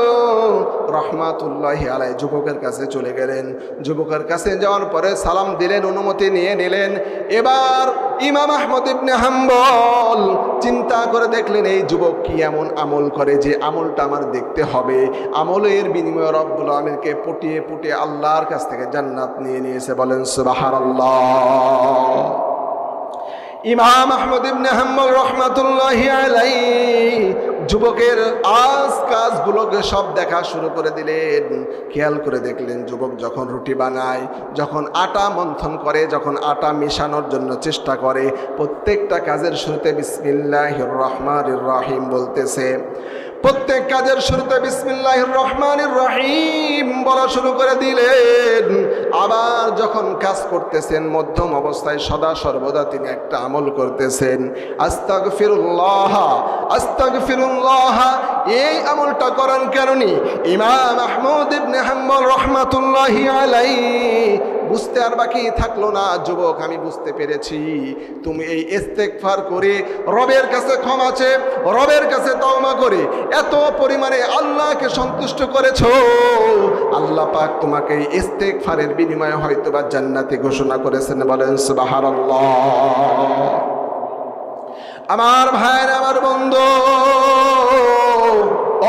রাহমাতুল্লাহি আলাইহি যুবকের কাছে চলে গেলেন। যুবকের কাছে যাওয়ার পরে সালাম দিলেন, অনুমতি নিয়ে নিলেন। এবার ইমাম আহমদ ইবনে হাম্বল চিন্তা করে দেখলেন এই যুবক কি এমন আমল করে যে আমলটা আমার দেখতে হবে। আমলের বিনিময়ে রব্বুল আলামিনকে পুটিয়ে পুটিয়ে আল্লাহর কাছ থেকে জান্নাত নিয়ে নিয়েছে। বলেন সুবহানাল্লাহ। ইমাম আহমদ ইবনে হাম্বল রাহমাতুল্লাহি আলাইহি যুবকের কাজগুলোকে সব দেখা শুরু করে দিলেন। খেয়াল করে দেখলেন যুবক যখন রুটি বানায়, যখন আটা মন্থন করে, যখন আটা মেশানোর জন্য চেষ্টা করে, প্রত্যেকটা কাজের শুরুতে বিসমিল্লাহির রহমানির রহিম বলতেছে। প্রত্যেক কাজের শুরুতে বিসমিল্লাহির রহমানির রহিম বলা শুরু করে দিলেন। আবার যখন কাজ করতেছেন মধ্যম অবস্থায় সদা সর্বদা তিনি একটা আমল করতেছেন, আস্তাগফিরুল্লাহ আস্তাগফিরুল্লাহ। এই আমলটা করার কারণে ইমাম আহমদ ইবনে হাম্বল রাহমাতুল্লাহি আলাইহি বুঝতে আর বাকি থাকলো না, যুবক আমি বুঝতে পেরেছি তুমি এই ইস্তেগফার করে রবের কাছে ক্ষমা চেয়ে রবের কাছে তওবা করে এত পরিমাণে আল্লাহকে সন্তুষ্ট করেছো, আল্লাহ পাক তোমাকে এই ইস্তেগফারের বিনিময়ে হয়তোবা জান্নাতে ঘোষণা করেছেন। বলেন সুবহানাল্লাহ। আমার ভাইয়ের, আমার বন্ধু,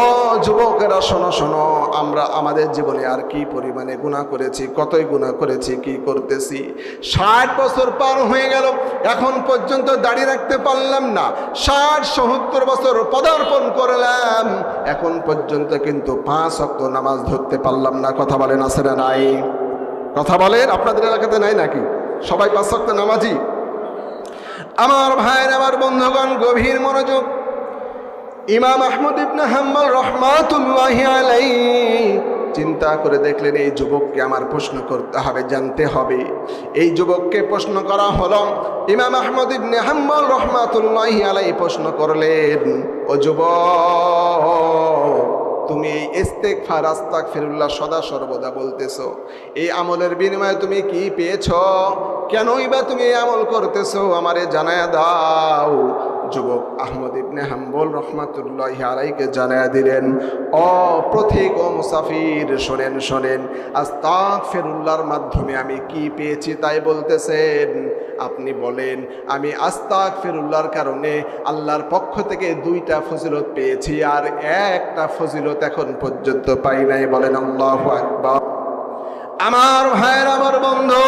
ও যুবকেরা শোনো শোনো, আমরা আমাদের জীবনে আর কি পরিমাণে গুনাহ করেছি, কতই গুনাহ করেছি, কি করতেছি। 60 বছর পার হয়ে গেল, এখন পর্যন্ত দাড়ি রাখতে পারলাম না। 60-70 বছর পদার্পণ করলাম, এখন পর্যন্ত কিন্তু 5 ওয়াক্ত নামাজ ধরতে পারলাম না। কথা বলেন আছে না নাই? কথা বলেন। আপনাদের এলাকাতে নাই নাকি সবাই 5 ওয়াক্ত নামাজি? আমার ভাইয়ের, আমার বন্ধুগণ, গভীর মনোযোগ। ইমাম আহমদ ইবনে হাম্বল রাহমাতুল্লাহি আলাইহি চিন্তা করে দেখলেন এই যুবককে আমার প্রশ্ন করতে হবে, জানতে হবে। এই যুবককে প্রশ্ন করা হলো। ইমাম আহমদ ইবনে হাম্বল রাহমাতুল্লাহি আলাইহি প্রশ্ন করলেন, ও যুবক, তুমি এই ইস্তেগফার আস্তাগফিরুল্লাহ সদা সর্বদা বলতেছো, এই আমলের বিনিময়ে তুমি কি পেয়েছো? কেনই বা তুমি এই আমল করতেছো? আমারে জানায়া দাও। যুবক আহমদ ইবনে হাম্বল রহমাতুল্লাহি আলাইহিকে জানায়া দিলেন, ও পথিক ও মুসাফির, শোনেন শোনেন, আস্তাগফিরুল্লাহর মাধ্যমে আমি কি পেয়েছি তাই বলতেছেন? আপনি বলেন। আমি আস্তাগফিরুল্লাহর কারণে আল্লাহর পক্ষ থেকে 2টা ফজিলত পেয়েছি, আর একটা ফজিলত এখন পর্যন্ত পাই নাই। বলেন আল্লাহু আকবার। আমার ভাইয়ের, আমার বন্ধু,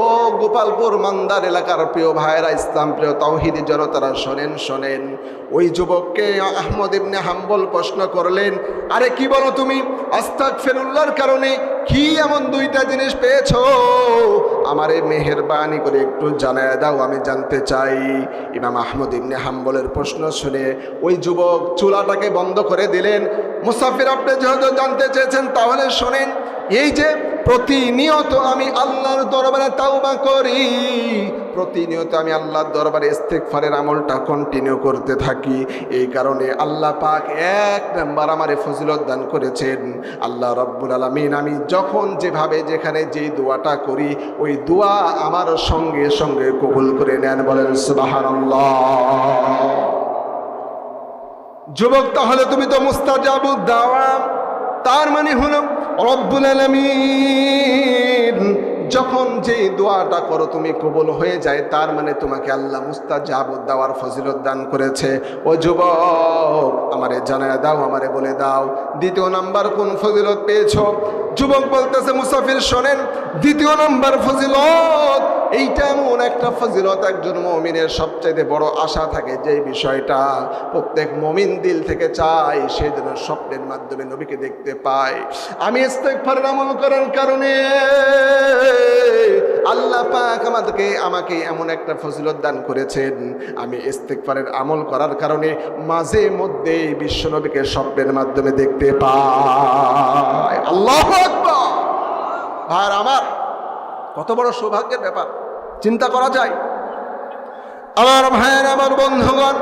ও গোপালপুর মান্দার এলাকার প্রিয় ভাইয়েরা, ইসলাম প্রিয় তাওহীদি জনতারা, শোনেন শোনেন। ওই যুবককে আহমদ ইবনে হাম্বল প্রশ্ন করলেন, আরে কি বলো তুমি, আস্তাগফিরুল্লাহর কারণে কি এমন 2টা জিনিস পেয়েছো? আমারে মেহেরবানি করে একটু জানায় দাও, আমি জানতে চাই। ইমাম আহমদ ইবনে হাম্বলের প্রশ্ন শুনে ওই যুবক চুলাটাকে বন্ধ করে দিলেন। মুসাফির, আপনি যেহেতু জানতে চেয়েছেন তাহলে শোনেন। এই যে প্রতিনিয়ত আমি আল্লাহর দরবারে তাওবা করি, প্রতিনিয়ত আমি আল্লাহর দরবারে ইস্তেগফারের আমলটা কন্টিনিউ করতে থাকি, এই কারণে আল্লাহ পাক 1 নাম্বার আমারে ফজিলত দান করেছেন। আল্লাহ রাব্বুল আলামিন আমি যখন যেভাবে যেখানে যেই দোয়াটা করি, ওই দোয়া আমার সঙ্গে সঙ্গে কবুল করে নেন। বলেন সুবহানাল্লাহ। যুবক, তাহলে তুমি তো মুস্তাজাবুদ দাওয়া, তার মানে হলো রব্বুল আলামিন যখন যে দোয়াটা করো তুমি কবুল হয়ে যায়, তার মানে তোমাকে আল্লাহ মুস্তাজাবুদ দাওয়ার ফজিলত দান করেছে। ও যুবক, আমারে জানায় দাও, আমারে বলে দাও 2য় নাম্বার কোন ফজিলত পেয়েছো? যুবক বলতেছে, মুসাফির শোনেন, 2য় নাম্বার ফজিলত, এইটা এমন একটা ফজিলত একজন মুমিনের সবচেয়ে বড় আশা থাকে, যে বিষয়টা প্রত্যেক মুমিন দিল থেকে চায়, সেই জন্য স্বপ্নের মাধ্যমে নবীকে দেখতে পায়। আমি ইস্তেগফারের আমল করার কারণে আল্লাহ পাক আমাকে এমন একটা ফজিলত দান করেছেন, আমি ইস্তেগফারের আমল করার কারণে মাঝে মধ্যে বিশ্ব নবীকে স্বপ্নের মাধ্যমে দেখতে পাই। আল্লাহু আকবার। ভাই আমার, কত বড় সৌভাগ্যের ব্যাপার, চিন্তা করা যায়। আমার ভাইয়ের, আমার বন্ধুগণ,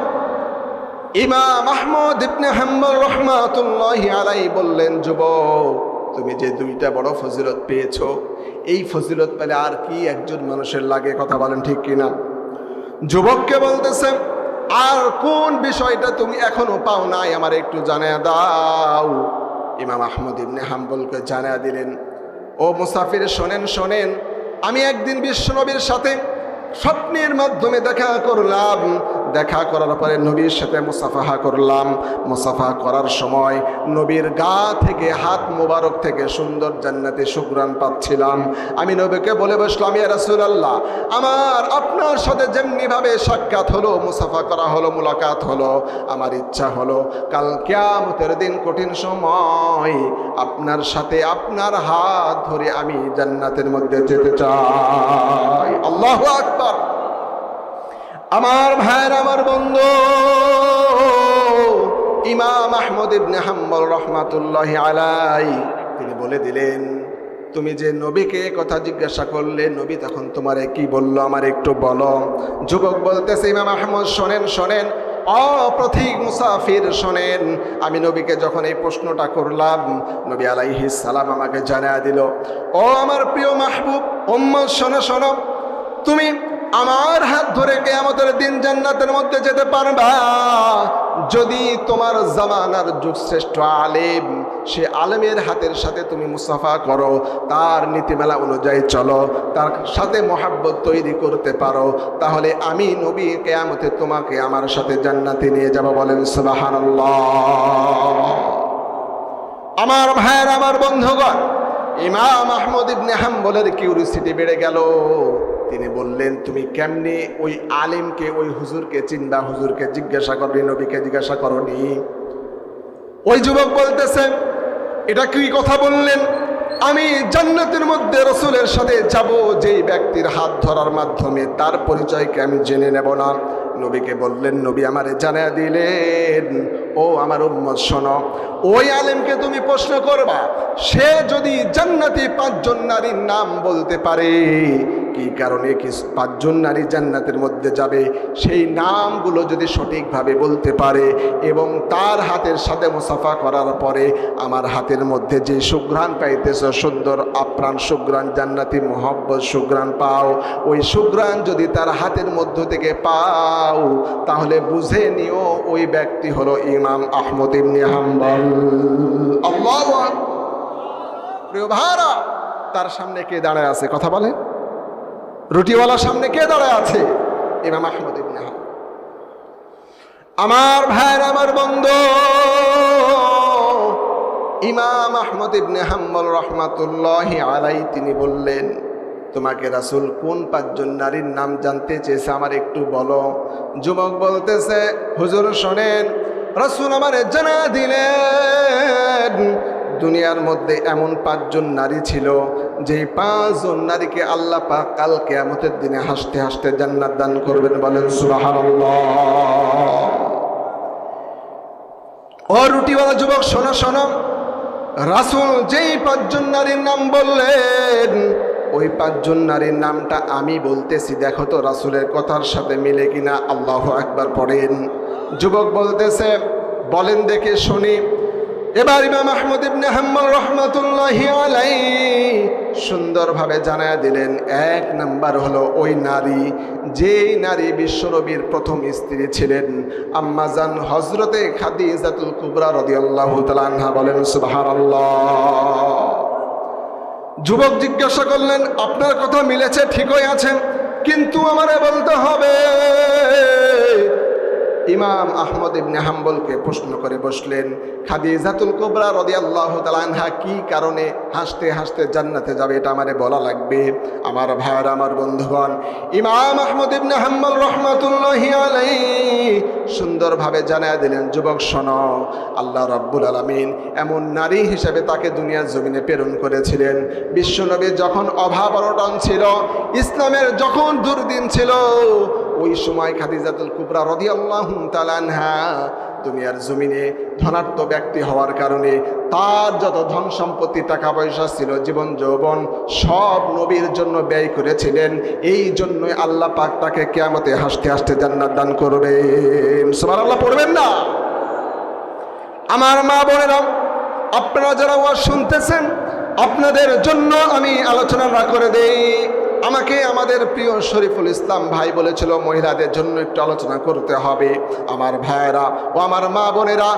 ইমাম আহমদ ইবনে হাম্বল রহমাতুল্লাহি আলাইহি বললেন, যুবক, তুমি যে 2টা বড় ফজিলত পেয়েছো, এই ফজিলত পেলে আর কি একজন মানুষের লাগে? কথা বলেন ঠিক কিনা? যুবককে বলতেছে, আর কোন বিষয়টা তুমি এখনো পাও নাই, আমার একটু জানায় দাও। ইমাম আহমদ ইবনে হাম্বলকে জানায় দিলেন, ও মুসাফির শোনেন শোনেন, আমি একদিন বিশ্বনবীর সাথে স্বপ্নের মাধ্যমে দেখা করলাম। দেখা করার পরে নবীর সাথে মুসাফাহা করলাম। মুসাফাহা করার সময় নবীর গা থেকে, হাত মোবারক থেকে সুন্দর জান্নাতি সুঘ্রাণ পাচ্ছিলাম। আমি নবীকে বলে বসলাম, ইয়া রাসূলুল্লাহ, আমার আপনার সাথে যেমনিভাবে সাক্ষাৎ হলো, মুসাফা করা হলো, মুলাকাত হলো, আমার ইচ্ছা হলো কাল কিয়ামতের দিন কঠিন সময় আপনার সাথে আপনার হাত ধরে আমি জান্নাতের মধ্যে যেতে চাই। আল্লাহু আকবার। আমার ভাইয়ের, আমার বন্ধু, ইমাম আহমদ ইবনে হাম্বল রহমাতুল্লাহি আলাইহি তিনি বলে দিলেন, তুমি যে নবীকে কথা জিজ্ঞাসা করলে, নবী তখন তোমারে কি বললো আমার একটু বলো। যুবক বলতেছে, ইমাম আহমদ শোনেন শোনেন, অপথিক মুসাফির শোনেন, আমি নবীকে যখন এই প্রশ্নটা করলাম, নবী আলাইহিস সালাম আমাকে জানায়া দিল, ও আমার প্রিয় মাহবুব উম্মত, শোনো শোনো, তুমি আমার হাত ধরে কিয়ামতের দিন জান্নাতের মধ্যে যেতে পারবা যদি তোমার জামানার যুগশ্রেষ্ঠ আলেম, সে আলেমের হাতের সাথে তুমি মুসাফা করো, তার নীতিমালা অনুযায়ী চলো, তার সাথে মহাব্বত তৈরি করতে পারো, তাহলে আমি নবী কিয়ামতে তোমাকে আমার সাথে জান্নাতে নিয়ে যাব। বলেন সুবহানাল্লাহ। আমার ভাইয়ের, আমার বন্ধুগণ, ইমাম আহমদ ইবনে হাম্বলের কিউরিসিটি বেড়ে গেল। তিনি বললেন, তুমি কেমনি ওই আলিমকে, ওই হুজুরকে চিনবা? হুজুরকে জিজ্ঞাসা করনি, নবীকে জিজ্ঞাসা করনি? ওই যুবক বলতেছে, এটা কি কথা বললেন? আমি জান্নাতের মধ্যে রাসূলের সাথে যাব যেই ব্যক্তির হাত ধরার মাধ্যমে তার পরিচয়কে আমি জেনে নেব না। নবীকে বললেন, নবী আমারে জানায়া দিলেন, ও আমার উম্মত শোনো, ওই আলেমকে তুমি প্রশ্ন করবা, সে যদি জান্নাতি 5 জন নারীর নাম বলতে পারে, কি কারণে কি 5 জন নারী জান্নাতের মধ্যে যাবে, সেই নামগুলো যদি সঠিকভাবে বলতে পারে এবং তার হাতের সাথে মুসাফা করার পরে আমার হাতের মধ্যে যে সুঘ্রাণ পাইতেছ, সুন্দর আপ্রাণ সুঘ্রাণ, জান্নাতি মোহব্বত সুঘ্রাণ পাও, ওই সুঘ্রাণ যদি তার হাতের মধ্য থেকে পাও তাহলে বুঝে নিও ওই ব্যক্তি হলো ইমাম আহমদ ইবনে হাম্বল। আল্লাহু আকবার। প্রিয় ভাইরা, তার সামনে কে দাঁড়ায় আছে? কথা বলে। রুটিওয়ালার সামনে কে দাঁড়ায় আছে? ইমাম আহমদ ইবনে হাম্বল। আমার ভাইরা, আমার বন্ধু, ইমাম আহমদ ইবনে হাম্বল রহমাতুল্লাহি আলাইহি তিনি বললেন, তোমাকে রাসূল কোন 5 জন নারীর নাম জানতে চেয়েছে আমার একটু বলো। যুবক বলতেছে, হুজুর শোনেন, রাসূল আমারে জানা দিলেন দুনিয়ার মধ্যে এমন 5 জন নারী ছিল, যেই 5 জন নারীকে আল্লাহ পাক কাল কিয়ামতের দিনে হাসতে হাসতে জান্নাত দান করবেন। বলেন সুবহানাল্লাহ। ও রুটিওয়ালা যুবক, শোনো শোনো, রাসূল যেই 5 জন নারীর নাম বললেন, ওই 5 জন নারীর নামটা আমি বলতেছি, দেখো তো রাসূলের কথার সাথে মিলে কিনা। আল্লাহু আকবার পড়েন। যুবক বলতেছে, বলেন দেখে শুনি। এবার ইমাম আহমদ ইবনে হাম্বল রহমাতুল্লাহি আলাইহি সুন্দরভাবে জানায়া দিলেন, 1 নাম্বার হলো ওই নারী, যেই নারী বিশ্বনবীর প্রথম স্ত্রী ছিলেন আম্মাজান হযরতে খাদিজাতুল কুবরা রাদিয়াল্লাহু তাআলা আনহা। বলেন সুবহানাল্লাহ। যুবক জিজ্ঞাসা করলেন, আপনার কথা মিলেছে, ঠিকই আছেন, কিন্তু আমারে বলতে হবে। ইমাম আহমদ ইবনে হাম্বলকে প্রশ্ন করে বসলেন, খাদিজাতুল কুবরা রাদিয়াল্লাহু তাআলা আনহা কি কারণে হাসতে হাসতে জান্নাতে যাবে, এটা আমারে বলা লাগবে। আমার ভাইরা, আমার বন্ধুগণ, ইমাম আহমদ ইবনে হাম্বল রহমাতুল্লাহি আলাইহি সুন্দরভাবে জানায়া দিলেন, যুবক শোনো, আল্লাহ রাব্বুল আলামিন এমন নারী হিসেবে তাকে দুনিয়ার জমিনে প্রেরণ করেছিলেন। বিশ্বনবী যখন অভাব অনটন ছিল, ইসলামের যখন দুর্দিন ছিল, ওই সময় খাদিজাতুল কুবরা রাদিয়াল্লাহু তাআলা আনহা দুনিয়ার জমিনে ধনাঢ্য ব্যক্তি হওয়ার কারণে তার যত ধন সম্পত্তি, টাকা পয়সা ছিল, জীবন যৌবন সব নবীর জন্য ব্যয় করেছিলেন। এই জন্যই আল্লাহ পাক তাকে কিয়ামতে হাসতে হাসতে জান্নাত দান করবেন। সুবহানাল্লাহ পড়বেন না? আমার মা বোনেরা, আপনারা যারা ওয়াজ শুনতেছেন, আপনাদের জন্য আমি আলোচনা না করে দেই। আমাকে আমাদের প্রিয় শরীফুল ইসলাম ভাই বলেছিল মহিলাদের জন্য একটু আলোচনা করতে হবে। আমার ভাইয়েরা ও আমার মা বোনেরা,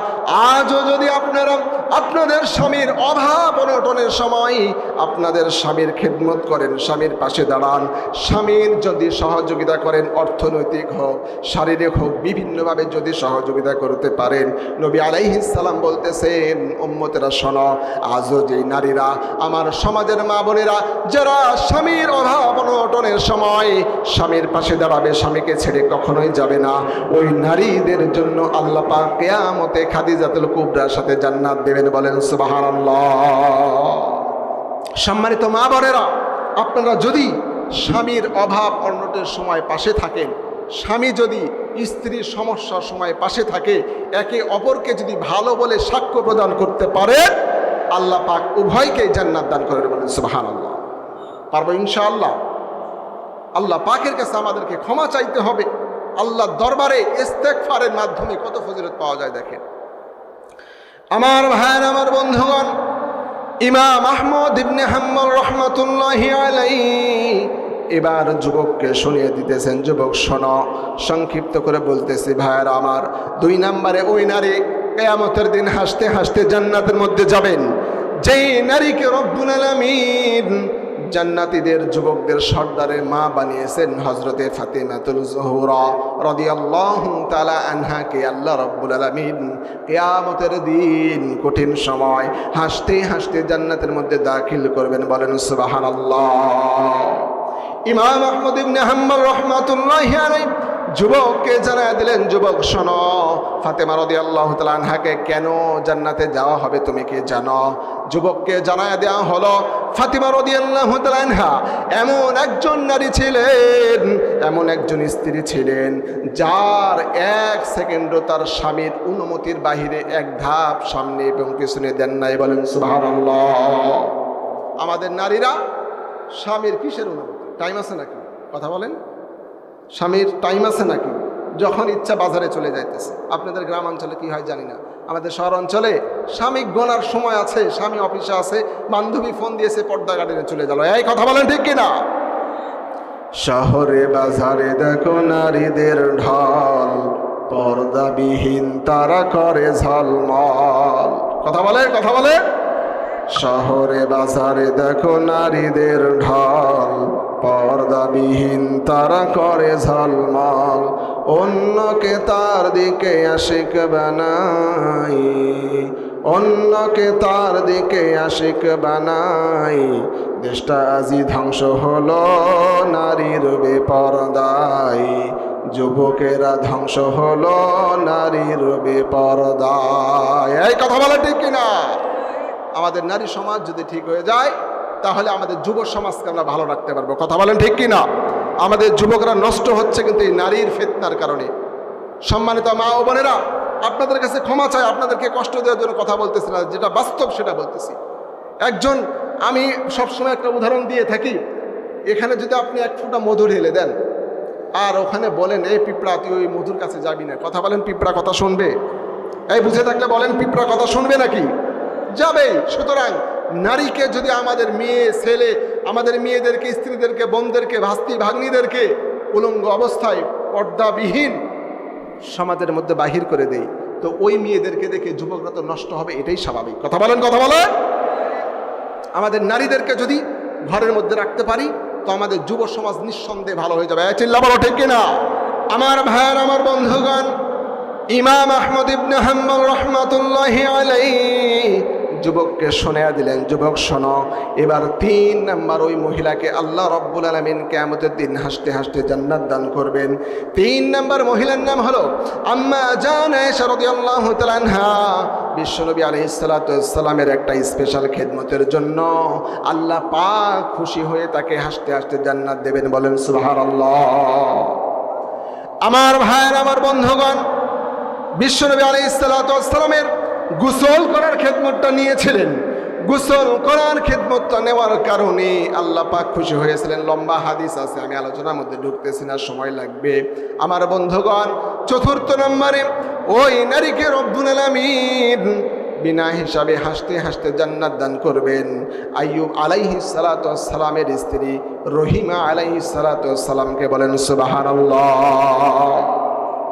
আজও যদি আপনারা আপনাদের স্বামীর অভাব অনটনের সময় আপনাদের স্বামীর খেদমত করেন, স্বামীর পাশে দাঁড়ান, স্বামীর যদি সহযোগিতা করেন, অর্থনৈতিক হোক, শারীরিক হোক, বিভিন্নভাবে যদি সহযোগিতা করতে পারেন, নবী আলাইহিস সালাম বলতেছেন, উম্মতেরা শোনো, আজও যেই নারীরা, আমার সমাজের মা বোনেরা, যারা স্বামীর অভাব অনটনের সময় স্বামীর পাশে দাঁড়াবে, স্বামীকে ছেড়ে কখনোই যাবে না, ওই নারীদের জন্য আল্লাহ পাক কিয়ামতে খাদিজাতুল কুবরার সাথে জান্নাত দেবেন। বলেন সুবহানাল্লাহ। সম্মানিত মা বোনেরা, আপনারা যদি স্বামীর অভাব অনটনের সময় পাশে থাকেন, স্বামী যদি স্ত্রীর সমস্যার সময় পাশে থাকে, একে অপরকে যদি ভালো বলে সাক্ষ্য প্রদান করতে পারে, আল্লাহ পাক উভয়কেই জান্নাত দান করে। বলেন সুবহানাল্লাহ। পারবো ইনশাআল্লাহ? আল্লাহ পাকের কাছে আমাদেরকে ক্ষমা চাইতে হবে। আল্লাহ দরবারে ইস্তেগফারের মাধ্যমে কত ফজিলত পাওয়া যায় দেখেন। আমার ভাইয়ের, আমার বন্ধুগণ, ইমাম আহমদ ইবনে হাম্বল রহমাতুল্লাহি আলাইহি এবার যুবককে শুনিয়ে দিতেছেন, যুবক শোনো, সংক্ষিপ্ত করে বলতেছি ভাইয়েরা আমার। 2 নম্বরে ওই নারী কিয়ামতের দিন হাসতে হাসতে জান্নাতের মধ্যে যাবেন, যেই নারীকে রব্বুল আলামিন জান্নাতীদের যুবকদের সর্দারের মা বানিয়েছেন হযরতে ফাতিমাতুল জোহরা রাদিয়াল্লাহু তাআলা আনহাকে আল্লাহ রাব্বুল আলামিন কিয়ামতের দিন কঠিন সময় হাসতে হাসতে জান্নাতের মধ্যে দাখিল করবেন। বলেন সুবহানাল্লাহ। ইমাম আহমদ ইবনে হাম্বল রাহমাতুল্লাহি আলাইহি যুবককে জানায় দিলেন, যুবক শোনো, ফাতেমা রাদিয়াল্লাহু তাআলা আনহাকে কেন জান্নাতে যাওয়া হবে তুমি কি জানো? যুবককে জানায় দেওয়া হলো, ফাতেমা রাদিয়াল্লাহু তাআলা আনহা এমন একজন নারী ছিলেন, এমন একজন স্ত্রী ছিলেন, যার 1 সেকেন্ডও তার স্বামীর অনুমতির বাহিরে এক ধাপ সামনে এবং পিছনে দেন নাই। বলেন সুবহানাল্লাহ। আমাদের নারীরা স্বামীর কিসের অনুমতি? টাইম আছে নাকি? কথা বলেন, স্বামীর টাইম আছে নাকি? যখন ইচ্ছা বাজারে চলে যাইতেছে। আপনাদের গ্রাম অঞ্চলে কি হয় জানি না, আমাদের শহর অঞ্চলে স্বামী গোনার সময় আছে, স্বামী অফিসে আছে, বান্ধবী ফোন দিয়েছে, পর্দা গার্ডেনে চলে গেল। এই কথা বলেন ঠিক কিনা? শহরে বাজারে দেখো নারীদের ঢল, পর্দাবিহীন তারা করে ঝলমল। কথা বলে, কথা বলে। শহরে বাজারে দেখো নারীদের ঢল, পর্দাবিহীন তারা করে ঝলমল। অন্যকে তার দিকে আশিক বানাই, অন্যকে তার দিকে আশিক বানাই। দেশটা আজই ধ্বংস হলো নারীর বেপরদায়, যুবকেরা ধ্বংস হলো নারীর বেপরদায়। এই কথা বলা ঠিক কিনা? আমাদের নারী সমাজ যদি ঠিক হয়ে যায় তাহলে আমাদের যুব সমাজকে আমরা ভালো রাখতে পারবো। কথা বলেন ঠিক কিনা? আমাদের যুবকরা নষ্ট হচ্ছে কিন্তু এই নারীর ফিতনার কারণে। সম্মানিত মা ও বোনেরা, আপনাদের কাছে ক্ষমা চাই, আপনাদেরকে কষ্ট দেওয়ার জন্য কথা বলতেছি না, যেটা বাস্তব সেটা বলতেছি। একজন, আমি সবসময় একটা উদাহরণ দিয়ে থাকি, এখানে যদি আপনি এক ফোঁটা মধু ঢেলে দেন আর ওখানে বলেন এই পিঁপড়া তুই ওই মধুর কাছে যাবি না, কথা বলেন পিঁপড়া কথা শুনবে? এই বুঝে থাকলে বলেন পিঁপড়া কথা শুনবে নাকি? যাবে। সুতরাং নারীকে যদি আমাদের মেয়ে ছেলে, আমাদের মেয়েদেরকে, স্ত্রীদেরকে, বোনদেরকে, ভাস্তি ভাগ্নিদেরকে উলঙ্গ অবস্থায় পর্দাবিহীন সমাজের মধ্যে বাহির করে দেই, তো ওই মেয়েদেরকে দেখে যুবকরা তো নষ্ট হবে, এটাই স্বাভাবিক। কথা বলেন, কথা বলে। আমাদের নারীদেরকে যদি ঘরের মধ্যে রাখতে পারি তো আমাদের যুব সমাজ নিঃসন্দেহে ভালো হয়ে যাবে। চিল্লা বলো ঠিক কিনা? আমার ভাইয়ের, আমার বন্ধুগণ, ইমাম আহমদ ইবনে হাম্বল রাহমাতুল্লাহি আলাইহি যুবককে শোনায়া দিলেন, যুবক শোনো, এবার 3 নাম্বার ওই মহিলাকে আল্লাহ রাব্বুল আলামিন কিয়ামতের দিন হাসতে হাসতে জান্নাত দান করবেন। 3 নাম্বার মহিলার নাম হলো আম্মা জান আয়েশা রাদিয়াল্লাহু তাআলা আনহা। বিশ্বনবী আলাইহিস সালাতু ওয়াস সালামের একটা স্পেশাল খেদমতের জন্য আল্লাহ পাক খুশি হয়ে তাকে হাসতে হাসতে জান্নাত দেবেন। বলেন সুবহানাল্লাহ। আমার ভাইয়ের, আমার বন্ধুগণ, বিশ্বনবী আলাইহিস সালাতু ওয়াস সালামের গোসল করার খেদমতটা নিয়েছিলেন। গোসল করার খেদমতটা নেওয়ার কারণে আল্লাহ পাক খুশি হয়েছিলেন। লম্বা হাদিস আছে, আমি আলোচনার মধ্যে ঢুকতেছি না, সময় লাগবে। আমার বন্ধুগণ, 4 নম্বরে ওই নারীকে রব্বুল আলামিন বিনা হিসাবে হাসতে হাসতে জান্নাত দান করবেন। আইয়ুব আলাইহিস সালাতু ওয়াস সালামের স্ত্রী রহিমা আলাইহিস সালাতু ওয়াস সালামকে বলেন সুবহানাল্লাহ।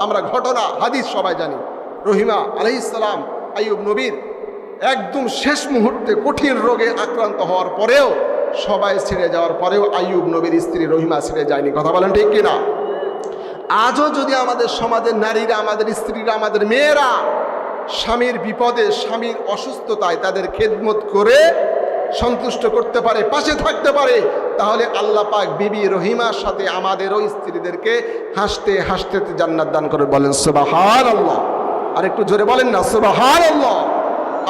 আমরা ঘটনা হাদিস সবাই জানি। রহিমা আলাইহিস সালাম আইয়ুব নবীর একদম শেষ মুহূর্তে কঠিন রোগে আক্রান্ত হওয়ার পরেও, সবাই ছেড়ে যাওয়ার পরেও আইয়ুব নবীর স্ত্রী রহিমা ছেড়ে যায়নি। কথা বলেন ঠিক কিনা? আজও যদি আমাদের সমাজের নারীরা, আমাদের স্ত্রীরা, আমাদের মেয়েরা স্বামীর বিপদে, স্বামীর অসুস্থতায় তাদের খেদমত করে সন্তুষ্ট করতে পারে, পাশে থাকতে পারে, তাহলে আল্লাহ পাক বিবি রহিমার সাথে আমাদেরও স্ত্রীদেরকে হাসতে হাসতে জান্নাত দান করে। বলেন সুবহানাল্লাহ। আর একটু জোরে বলেন না সুবহানাল্লাহ।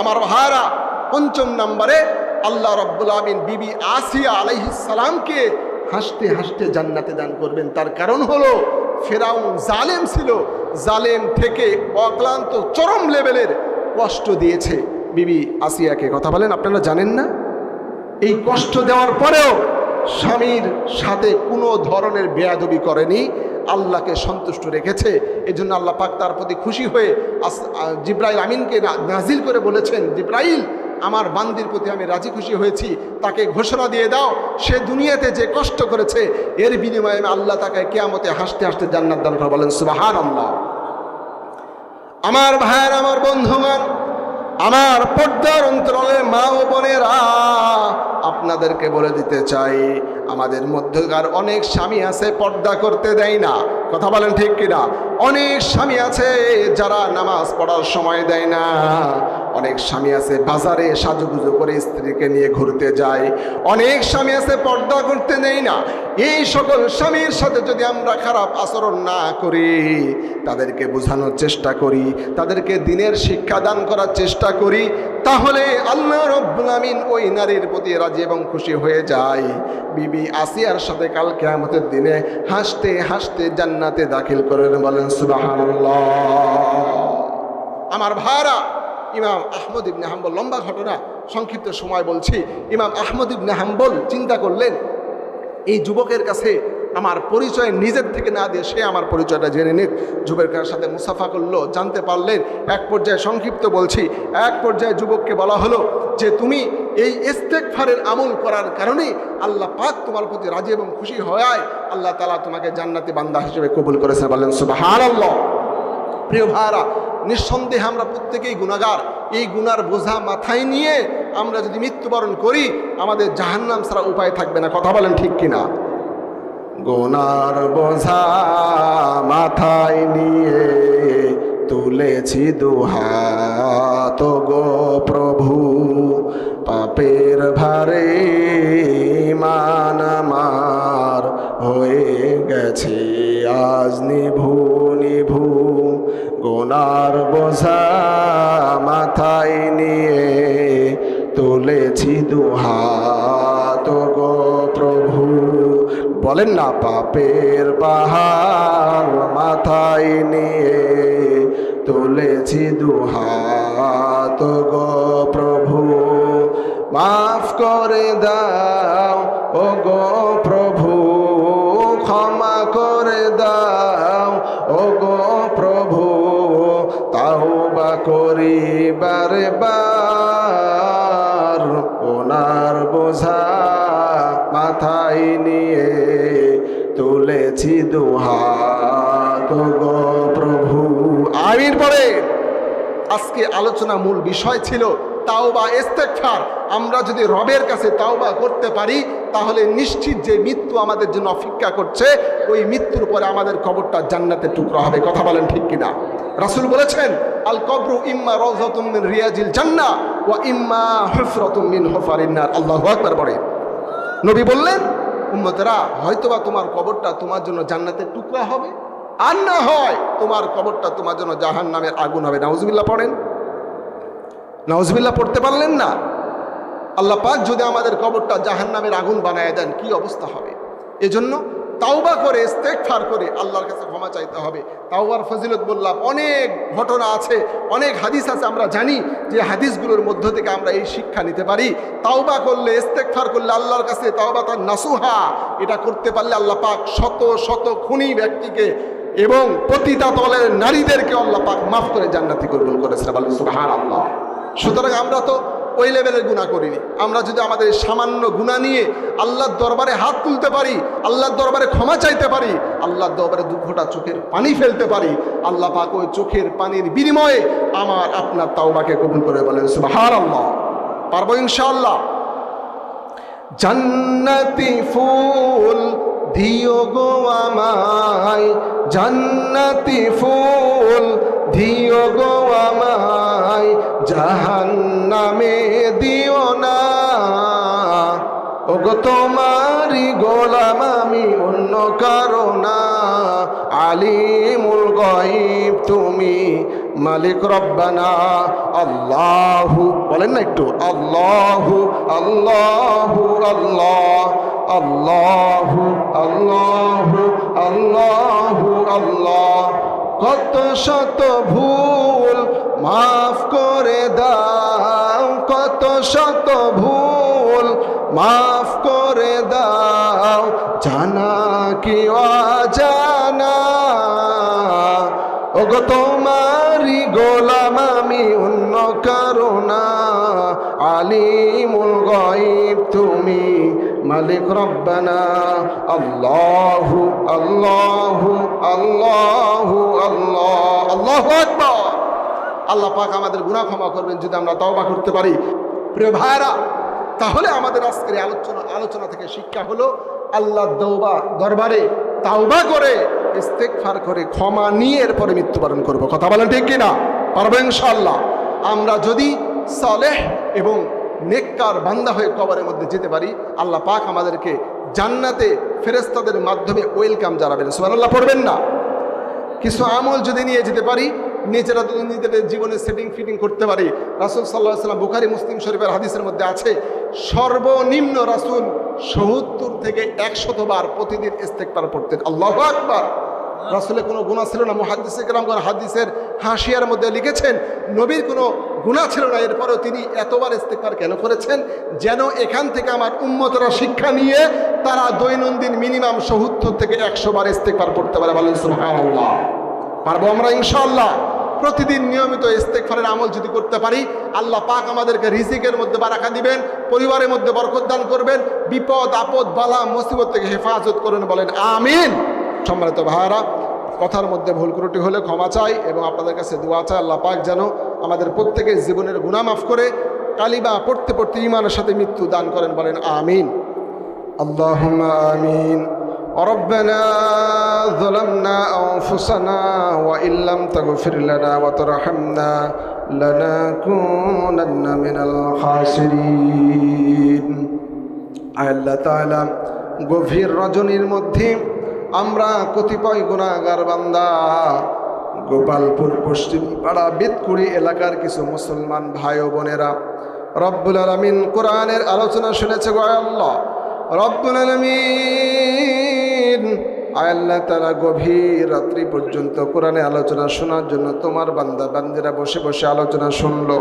আমার ভাইরা, 5 নম্বরে আল্লাহ রাব্বুল আমিন বিবি আসিয়া আলাইহিস সালামকে হাসতে হাসতে জান্নাতে দান করবেন। তার কারণ হলো ফেরাউন জালেম ছিল, জালেম থেকে অক্লান্ত চরম লেভেলের কষ্ট দিয়েছে বিবি আসিয়াকে। কথা বলেন, আপনারা জানেন না? এই কষ্ট দেওয়ার পরেও স্বামীর সাথে কোনো ধরনের বেয়াদবি করেনি, আল্লাহকে সন্তুষ্ট রেখেছে। এজন্য আল্লাহ পাক তার প্রতি খুশি হয়ে জিব্রাইল আমিনকে নাজিল করে বলেছেন, জিব্রাইল, আমার বান্দির প্রতি আমি রাজি খুশি হয়েছি, তাকে ঘোষণা দিয়ে দাও সে দুনিয়াতে যে কষ্ট করেছে এর বিনিময়ে আল্লাহ তাকে কিয়ামতে হাসতে হাসতে জান্নাত দান করবেন। বলেন সুবহানাল্লাহ। আমার ভাইয়ের, আমার বন্ধুগণ, আমার পর্দার অন্তরালের মা ও বোনেরা, আপনাদেরকে বলে দিতে চাই, আমাদের মধ্যকার অনেক স্বামী আছে পর্দা করতে দেয় না। কথা বলেন ঠিক কিনা? অনেক স্বামী আছে যারা নামাজ পড়ার সময় দেয় না। অনেক স্বামী আছে বাজারে সাজুগুজু করে স্ত্রীকে নিয়ে ঘুরতে যায়। অনেক স্বামী আছে পর্দা করতে দেয় না। এই সকল স্বামীর সাথে যদি আমরা খারাপ আচরণ না করি, তাদেরকে বোঝানোর চেষ্টা করি, তাদেরকে দিনের শিক্ষা দান করার চেষ্টা করি, তাহলে আল্লাহ রাব্বুল আমিন ওই নারীর প্রতি রাজি এবং খুশি হয়ে যায়। বিবি আসিয়ার সাথে কাল কিয়ামতের দিনে হাসতে হাসতে জান্নাতে দাখিল করেন। বলেন সুবহানাল্লাহ। আমার ভাইরা, ইমাম আহমদ ইবনে হাম্বল, লম্বা ঘটনা, সংক্ষিপ্ত সময় বলছি। ইমাম আহমদ ইবনে হাম্বল চিন্তা করলেন, এই যুবকের কাছে আমার পরিচয় নিজের থেকে না দিয়ে সে আমার পরিচয়টা জেনে নিক। যুবকের সাথে মুসাফা করলো, জানতে পারলেন। এক পর্যায়ে সংক্ষিপ্ত বলছি, এক পর্যায়ে যুবককে বলা হলো যে তুমি এই ইস্তেগফারের আমল করার কারণে আল্লাহ পাক তোমার প্রতি রাজি এবং খুশি হওয়ায় আল্লাহ তাআলা তোমাকে জান্নাতি বান্দা হিসেবে কবুল করেছে। বলেন সুবহানাল্লাহ। প্রিয় ভাইরা, নিঃসন্দেহে আমরা প্রত্যেকেই গুনাহগার। এই গুনার বোঝা মাথায় নিয়ে আমরা যদি মৃত্যুবরণ করি আমাদের জাহান্নাম ছাড়া উপায় থাকবে না। কথা বলেন ঠিক কিনা? গুনার বোঝা মাথায় নিয়ে তুলেছি দুহাত গো প্রভু, পাপের ভারে মান আমার হয়ে গেছে আজ নিভু নিভু। গুনার বোঝা মাথায় নিয়ে তুলেছি দুহাত গো প্রভু। বলেন না, পাপের পাহাড় মাথায় নিয়ে তুলেছি দুহাত গো প্রভু। মাফ করে দাও ও গো প্রভু, ক্ষমা করে দাও ও গো প্রভু। তাওবা করি বারে বার, ওনার বোঝা মাথায় নিয়ে তুলেছি দুহাত গো প্রভু। আমিন পড়ে। আজকে আলোচনা মূল বিষয় ছিল তাওবা ইস্তেগফার। আমরা যদি রবের কাছে তাওবা করতে পারি তাহলে নিশ্চিত যে মৃত্যু আমাদের জন্য অপেক্ষা করছে, ওই মৃত্যুর পরে আমাদের কবরটা জান্নাতের টুকরা হবে। কথা বলেন ঠিক কিনা? রাসূল বলেছেন, আল কবরু ইম্মা রাউযাতুম মিন রিয়াজিল জান্নাহ ওয়া ইম্মা হুফরাতুম মিন হুফারিন নার। আল্লাহু আকবার বলে। নবী বললেন, উম্মতেরা, হয়তোবা তোমার কবরটা তোমার জন্য জান্নাতের টুকরা হবে, আর না হয় তোমার কবরটা তোমার জন্য জাহান্নামের আগুন হবে। নাউজুবিল্লাহ পড়েন। নাউজুবিল্লাহ পড়তে পারলেন না? আল্লাহ পাক যদি আমাদের কবরটা জাহান্নামের আগুন বানায় দেন কি অবস্থা হবে? এজন্য তাওবা করে ইস্তেগফার করে আল্লাহর কাছে ক্ষমা চাইতে হবে। তাওবার ফজিলত বললাম, অনেক ঘটনা আছে, অনেক হাদিস আছে, আমরা জানি যে হাদিসগুলোর মধ্য থেকে আমরা এই শিক্ষা নিতে পারি। তাওবা করলে, ইস্তেগফার করলে আল্লাহর কাছে তাওবাতান নাসুহা, এটা করতে পারলে আল্লাহ পাক শত শত খুনি ব্যক্তিকে এবং পতিতা তলের নারীদেরকে আল্লাহ পাক মাফ করে জান্নাতি কবুল করেছেন। বলেন সুবহানাল্লাহ। সুতরাং আমরা তো ওই লেভেলের গুনাহ করিনি। আমরা যদি আমাদের সামান্য গুনাহ নিয়ে আল্লাহর দরবারে হাত তুলতে পারি, আল্লাহর দরবারে ক্ষমা চাইতে পারি, আল্লাহর দরবারে দুঃখটা চোখের পানি ফেলতে পারি, আল্লাহ পাক ওই চোখের পানির বিনিময়ে আমার আপনার তাওবাকে কবুল করে। বলেন সুবহানাল্লাহ। পারবো ইনশাআল্লাহ। জান্নাতি ফুল দিও গো আমায়, জান্নাতি ফুল দিও গো আমায়, জাহান্নামে দিও না। ওগো তোমারি গোলাম আমি, অন্য কারো না। আলিমুল গায়ব তুমি, মালিক রব্বানা। আল্লাহু বলেন না একটু, আল্লাহু আল্লাহু আল্লাহ, আল্লাহু আল্লাহু আল্লাহু আল্লাহ। কত শত ভুল মাফ করে দাও, কত শত ভুল মাফ করে দাও, জানা কি অজানা। ওগো তোমারি গোলাম আমি, অন্য কারো না। আলিমুল গায়ব তুমি, মালিক রব্বানা। আল্লাহু আল্লাহু আল্লাহু আল্লাহ। আল্লাহু আকবার। আল্লাহ পাক আমাদের গুনাহ ক্ষমা করবেন যদি আমরা তাওবা করতে পারি। প্রিয় ভাইরা, তাহলে আমাদের আজকের আলোচনা থেকে শিক্ষা হলো আল্লাহর দরবারে তাওবা করে ইস্তেগফার করে ক্ষমা নিয়ে এরপরে মৃত্যুবরণ করব। কথা বলেন ঠিক কিনা? পারবো ইনশাআল্লাহ। আমরা যদি সালেহ এবং নেককার বান্দা হয়ে কবরের মধ্যে যেতে পারি, আল্লাহ পাক আমাদেরকে জান্নাতে ফেরেশতাদের মাধ্যমে ওয়েলকাম জানাবেন। সুবহানাল্লাহ পড়বেন না? কিছু আমল যদি নিয়ে যেতে পারি, নিজেরা যদি নিজেদের জীবনে সেটিং ফিটিং করতে পারি। রাসূল সাল্লাল্লাহু আলাইহি ওয়াসাল্লাম বুখারী মুসলিম শরীফের হাদিসের মধ্যে আছে, সর্বনিম্ন রাসূল ৭০ থেকে ১০০ বার প্রতিদিন ইস্তেগফার পড়তেন। আল্লাহু আকবার। রাসূলের কোনো গুনাহ ছিল না। মুহাদ্দিসে কেরামগণ হাদিসের হাসিয়ার মধ্যে লিখেছেন নবীর কোনো গুনাহ ছিল না, এরপরেও তিনি এতবার ইস্তেগফার কেন করেছেন? যেন এখান থেকে আমার উম্মতরা শিক্ষা নিয়ে তারা দৈনন্দিন মিনিমাম ৭০ থেকে ১০০ বার ইস্তেগফার করতে পারে। বলেন সুবহানাল্লাহ। পারবো আমরা ইনশাআল্লাহ? প্রতিদিন নিয়মিত ইস্তেগফারের আমল যদি করতে পারি, আল্লাহ পাক আমাদেরকে রিজিকের মধ্যে বারাকা দিবেন, পরিবারের মধ্যে বরকত দান করবেন, বিপদ আপদ বালা মুসিবত থেকে হেফাজত করবেন। বলেন আমিন। সম্মানিত ভাইরা, কথার মধ্যে ভুল ত্রুটি হলে ক্ষমা চাই এবং আপনাদের কাছে দোয়া চাই আল্লাহ পাক যেন আমাদের প্রত্যেকের জীবনের গুনাহ মাফ করে কালিমা পড়তে পড়তে ঈমানের সাথে মৃত্যু দান করেন। বলেন আমিন। আল্লাহুম্মা আমিন। ربنا ظلمنا أنفسنا وإن لم تغفر لنا وترحمنا لنكونن من الخاسرين। আল্লাহ তাআলা গভীর রজনীর মধ্যে আমরা কতিপয় গুনাহগার বান্দা গোপালপুর পশ্চিম পাড়া বেতকুড়ি এলাকার কিছু মুসলমান ভাই ও বোনেরা রব্বুল আলামিন কোরআনের আলোচনা শুনেছে। গো আল্লাহ রব্বুল আলামিন, আল্লাহ তাআলা গভীর রাত্রি পর্যন্ত কোরআনে আলোচনা শোনার জন্য তোমার বান্দা বান্দিরা বসে বসে আলোচনা শুনলো।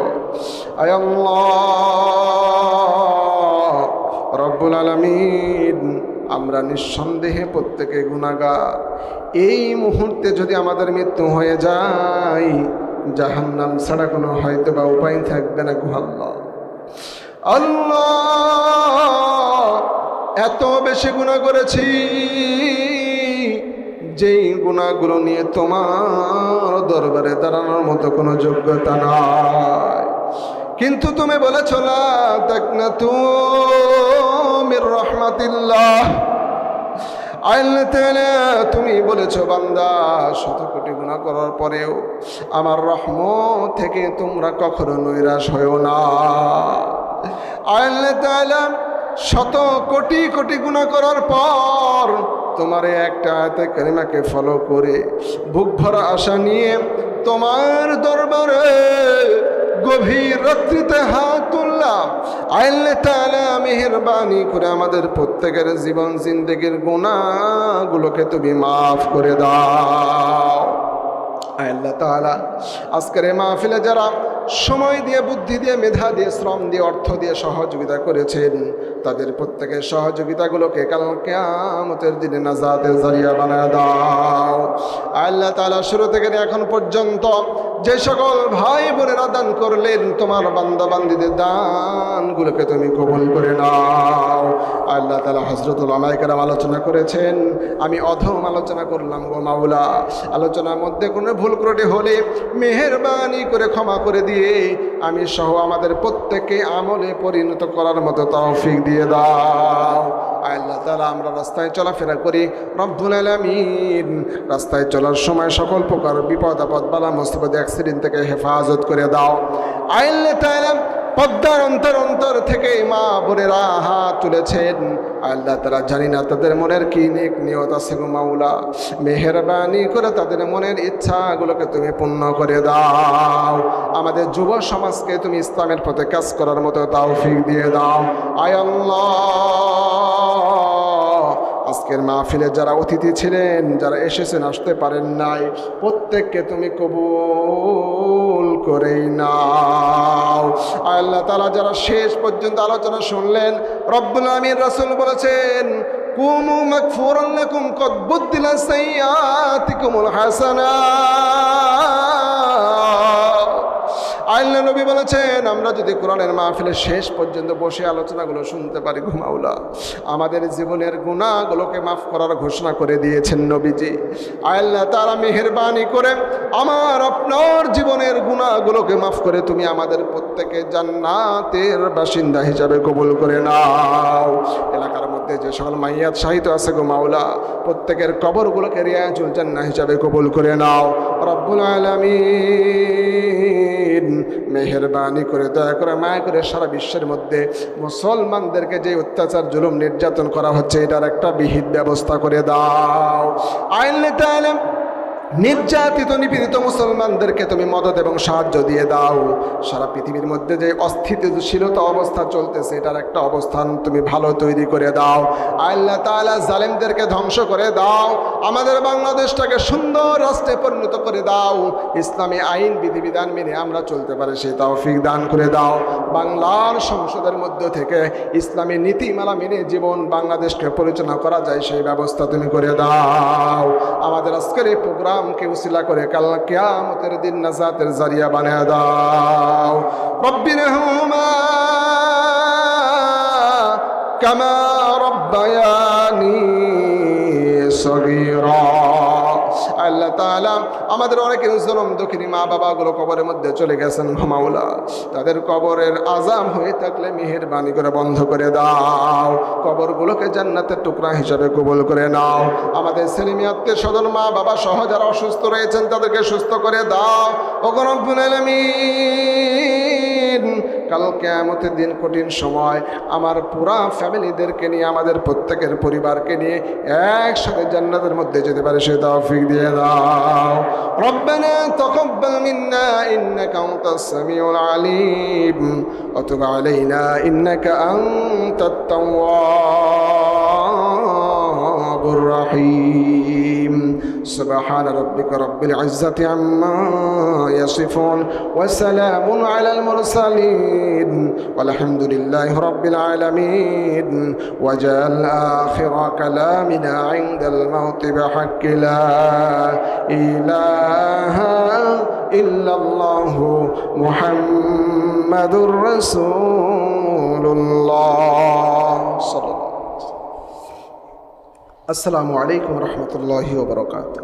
আয় আল্লাহ রব্বুল আলামিন, আমরা নিঃসন্দেহে প্রত্যেকে গুনাহগার। এই মুহূর্তে যদি আমাদের মৃত্যু হয়ে যায়, জাহান্নাম ছাড়া কোনো হয়তো বা উপায় থাকবে না। গো আল্লাহ, আল্লাহ এত বেশি গুনাহ করেছি যেই গুনাহগুলো নিয়ে তোমার দরবারে দাঁড়ানোর মতো কোনো যোগ্যতা নাই, কিন্তু তুমি বলেছ লা তাকনাতু মির রাহমাতিল্লাহ। আল্লাহ তাআলা তুমি বলেছ বান্দা শত কোটি গুনাহ করার পরেও আমার রহমত থেকে তোমরা কখনো নৈরাশ হয়ো না। আল্লাহ তাআলা শত কোটি কোটি গুনাহ করার পর তোমার একটা আয়াতে কারিমাকে ফলো করে বুক ভরা আশা নিয়ে তোমার দরবারে গভীর রাত্রিতে হাত তুললাম। আল্লাহ তাআলা মেহেরবানি করে আমাদের প্রত্যেকের জীবন জিন্দেগির গুনাহগুলোকে তুমি মাফ করে দাও। আল্লাহ তাআলা আজকের এই মাহফিলে যারা সময় দিয়ে, বুদ্ধি দিয়ে, মেধা দিয়ে, শ্রম দিয়ে, অর্থ দিয়ে সহযোগিতা করেছেন, তাদের প্রত্যেকের সহযোগিতাগুলোকে কাল কিয়ামতের দিনে নাজাতের জারিয়া বানায় দাও। আল্লাহ তাআলা শুরু থেকে এখন পর্যন্ত যে সকল ভাই বোনেরা দান করলেন, তোমার বান্দা বান্দীদের দানগুলোকে তুমি কবুল করে নাও। আল্লাহ তাআলা হযরত উলামায়ে কেরাম আলোচনা করেছেন, আমি অধম আলোচনা করলাম। গো মাওলা, আলোচনার মধ্যে কোনো ভুল ত্রুটি হলে মেহেরবানি করে ক্ষমা করে দিয়ে আমি সহ আমাদের প্রত্যেককে আমলে পরিণত করার মতো তৌফিক দিয়ে দাও। আল্লাহ তাআলা আমরা রাস্তায় চলাফেরা করি, রব্বুল আলামিন রাস্তায় চলার সময় সকল প্রকার বিপদ আপদ বালা মুসিবত অ্যাক্সিডেন্ট থেকে হেফাজত করে দাও। আল্লাহ তাআলা পদ্মার অন্তর অন্তর থেকে মা বোনেরা হাত তুলেছেন, আল্লাহ তাআলা জানি না তাদের মনের কি নেক নিয়ত আছে। গো মাওলা, মেহেরবানি করে তাদের মনের ইচ্ছাগুলোকে তুমি পূর্ণ করে দাও। আমাদের যুব সমাজকে তুমি ইসলামের পথে কাজ করার মতো তৌফিক দিয়ে দাও। আয় আল্লাহ, আজকের মাহফিলে যারা অতিথি ছিলেন, যারা এসেছেন, আসতে পারেন নাই, প্রত্যেককে তুমি কবুল করেই নাও। আল্লাহ তাআলা যারা শেষ পর্যন্ত আলোচনা শুনলেন, রব্বুল আমিন রাসূল বলেছেন কুমু মাগফুরান লাকুম কদ বুদ্দিলা সাইয়্যাতিকুমুল হাসানাত। আল্লাহ নবী বলেছেন আমরা যদি কোরআনের মাহফিলের শেষ পর্যন্ত বসে আলোচনাগুলো শুনতে পারি, গো মাওলা, আমাদের জীবনের গুনাহগুলোকে মাফ করার ঘোষণা করে দিয়েছেন নবীজি। আল্লাহ তাআলা মেহেরবানি করে আমার আপনার জীবনের গুনাহগুলোকে মাফ করে তুমি আমাদের প্রত্যেকে জান্নাতের বাসিন্দা হিসাবে কবুল করে নাও। এলাকার মধ্যে যে সকল মাইয়াত শাহিদ আছে, গো মাওলা, প্রত্যেকের কবরগুলোকে রিয়াজুল জান্নাহ হিসাবে কবুল করে নাও। রব্বুল আলামিন মেহেরবানি করে, দয়া করে, মায়া করে সারা বিশ্বের মধ্যে মুসলমানদেরকে যে অত্যাচার জুলুম নির্যাতন করা হচ্ছে, এটার একটা বিহিত ব্যবস্থা করে দাও। আল্লাহ তাআলা নির্যাতিত নিপীড়িত মুসলমানদেরকে তুমি মদত এবং সাহায্য দিয়ে দাও। সারা পৃথিবীর মধ্যে যে অস্থিতিশীলতা অবস্থা চলতেছে, এটার একটা অবস্থান তুমি ভালো তৈরি করে দাও। আল্লাহ তাআলা জালেমদেরকে ধ্বংস করে দাও। আমাদের বাংলাদেশটাকে সুন্দর রাষ্ট্রে পরিণত করে দাও। ইসলামী আইন বিধিবিধান মেনে আমরা চলতে পারি সেই তৌফিক দান করে দাও। বাংলার সংসদের মধ্য থেকে ইসলামী নীতিমালা মেনে জীবন বাংলাদেশকে পরিচালনা করা যায় সেই ব্যবস্থা তুমি করে দাও। আমাদের আজকের এই প্রোগ্রামকে উসিলা করে কাল কিয়ামতের দিন নাজাতের জারিয়া বানিয়ে দাও। রব্বিরহুমা কামা রব্বায়ানি সগীরা। আল্লাহ তাআলা আমাদের অনেকের জনম দুঃখিনী মা বাবাগুলো কবরের মধ্যে চলে গেছেন, মাওলা তাদের কবরের আযাব হয়ে থাকলে মেহেরবানি করে বন্ধ করে দাও। কবরগুলোকে জান্নাতের টুকরা হিসাবে কবুল করে নাও। আমাদের ছেলেমেয়ে আত্মীয় স্বজন মা বাবা সহ যারা অসুস্থ রয়েছেন তাদেরকে সুস্থ করে দাও। ওগো রব্বুল আলামিন, কাল কিয়ামতের দিন কঠিন সময় আমার পুরা ফ্যামিলিদেরকে নিয়ে, আমাদের প্রত্যেকের পরিবারকে নিয়ে একসাথে জান্নাতের মধ্যে যেতে পারে সে তৌফিক দিয়ে দাও। রব্বানা তাকাব্বাল মিন্না ইন্নাকা আনতাস সামিউল আলিম ওয়া তুব আলাইনা ইন্নাকা আনতাত তাওয়াবুর রহিম। سبحان ربك رب العزة عما يصفون وسلام على المرسلين والحمد لله رب العالمين. وجعل آخر كلامنا عند الموت بحق لا إله إلا الله محمد رسول الله صلى الله عليه وسلم. السلام عليكم ورحمة الله وبركاته.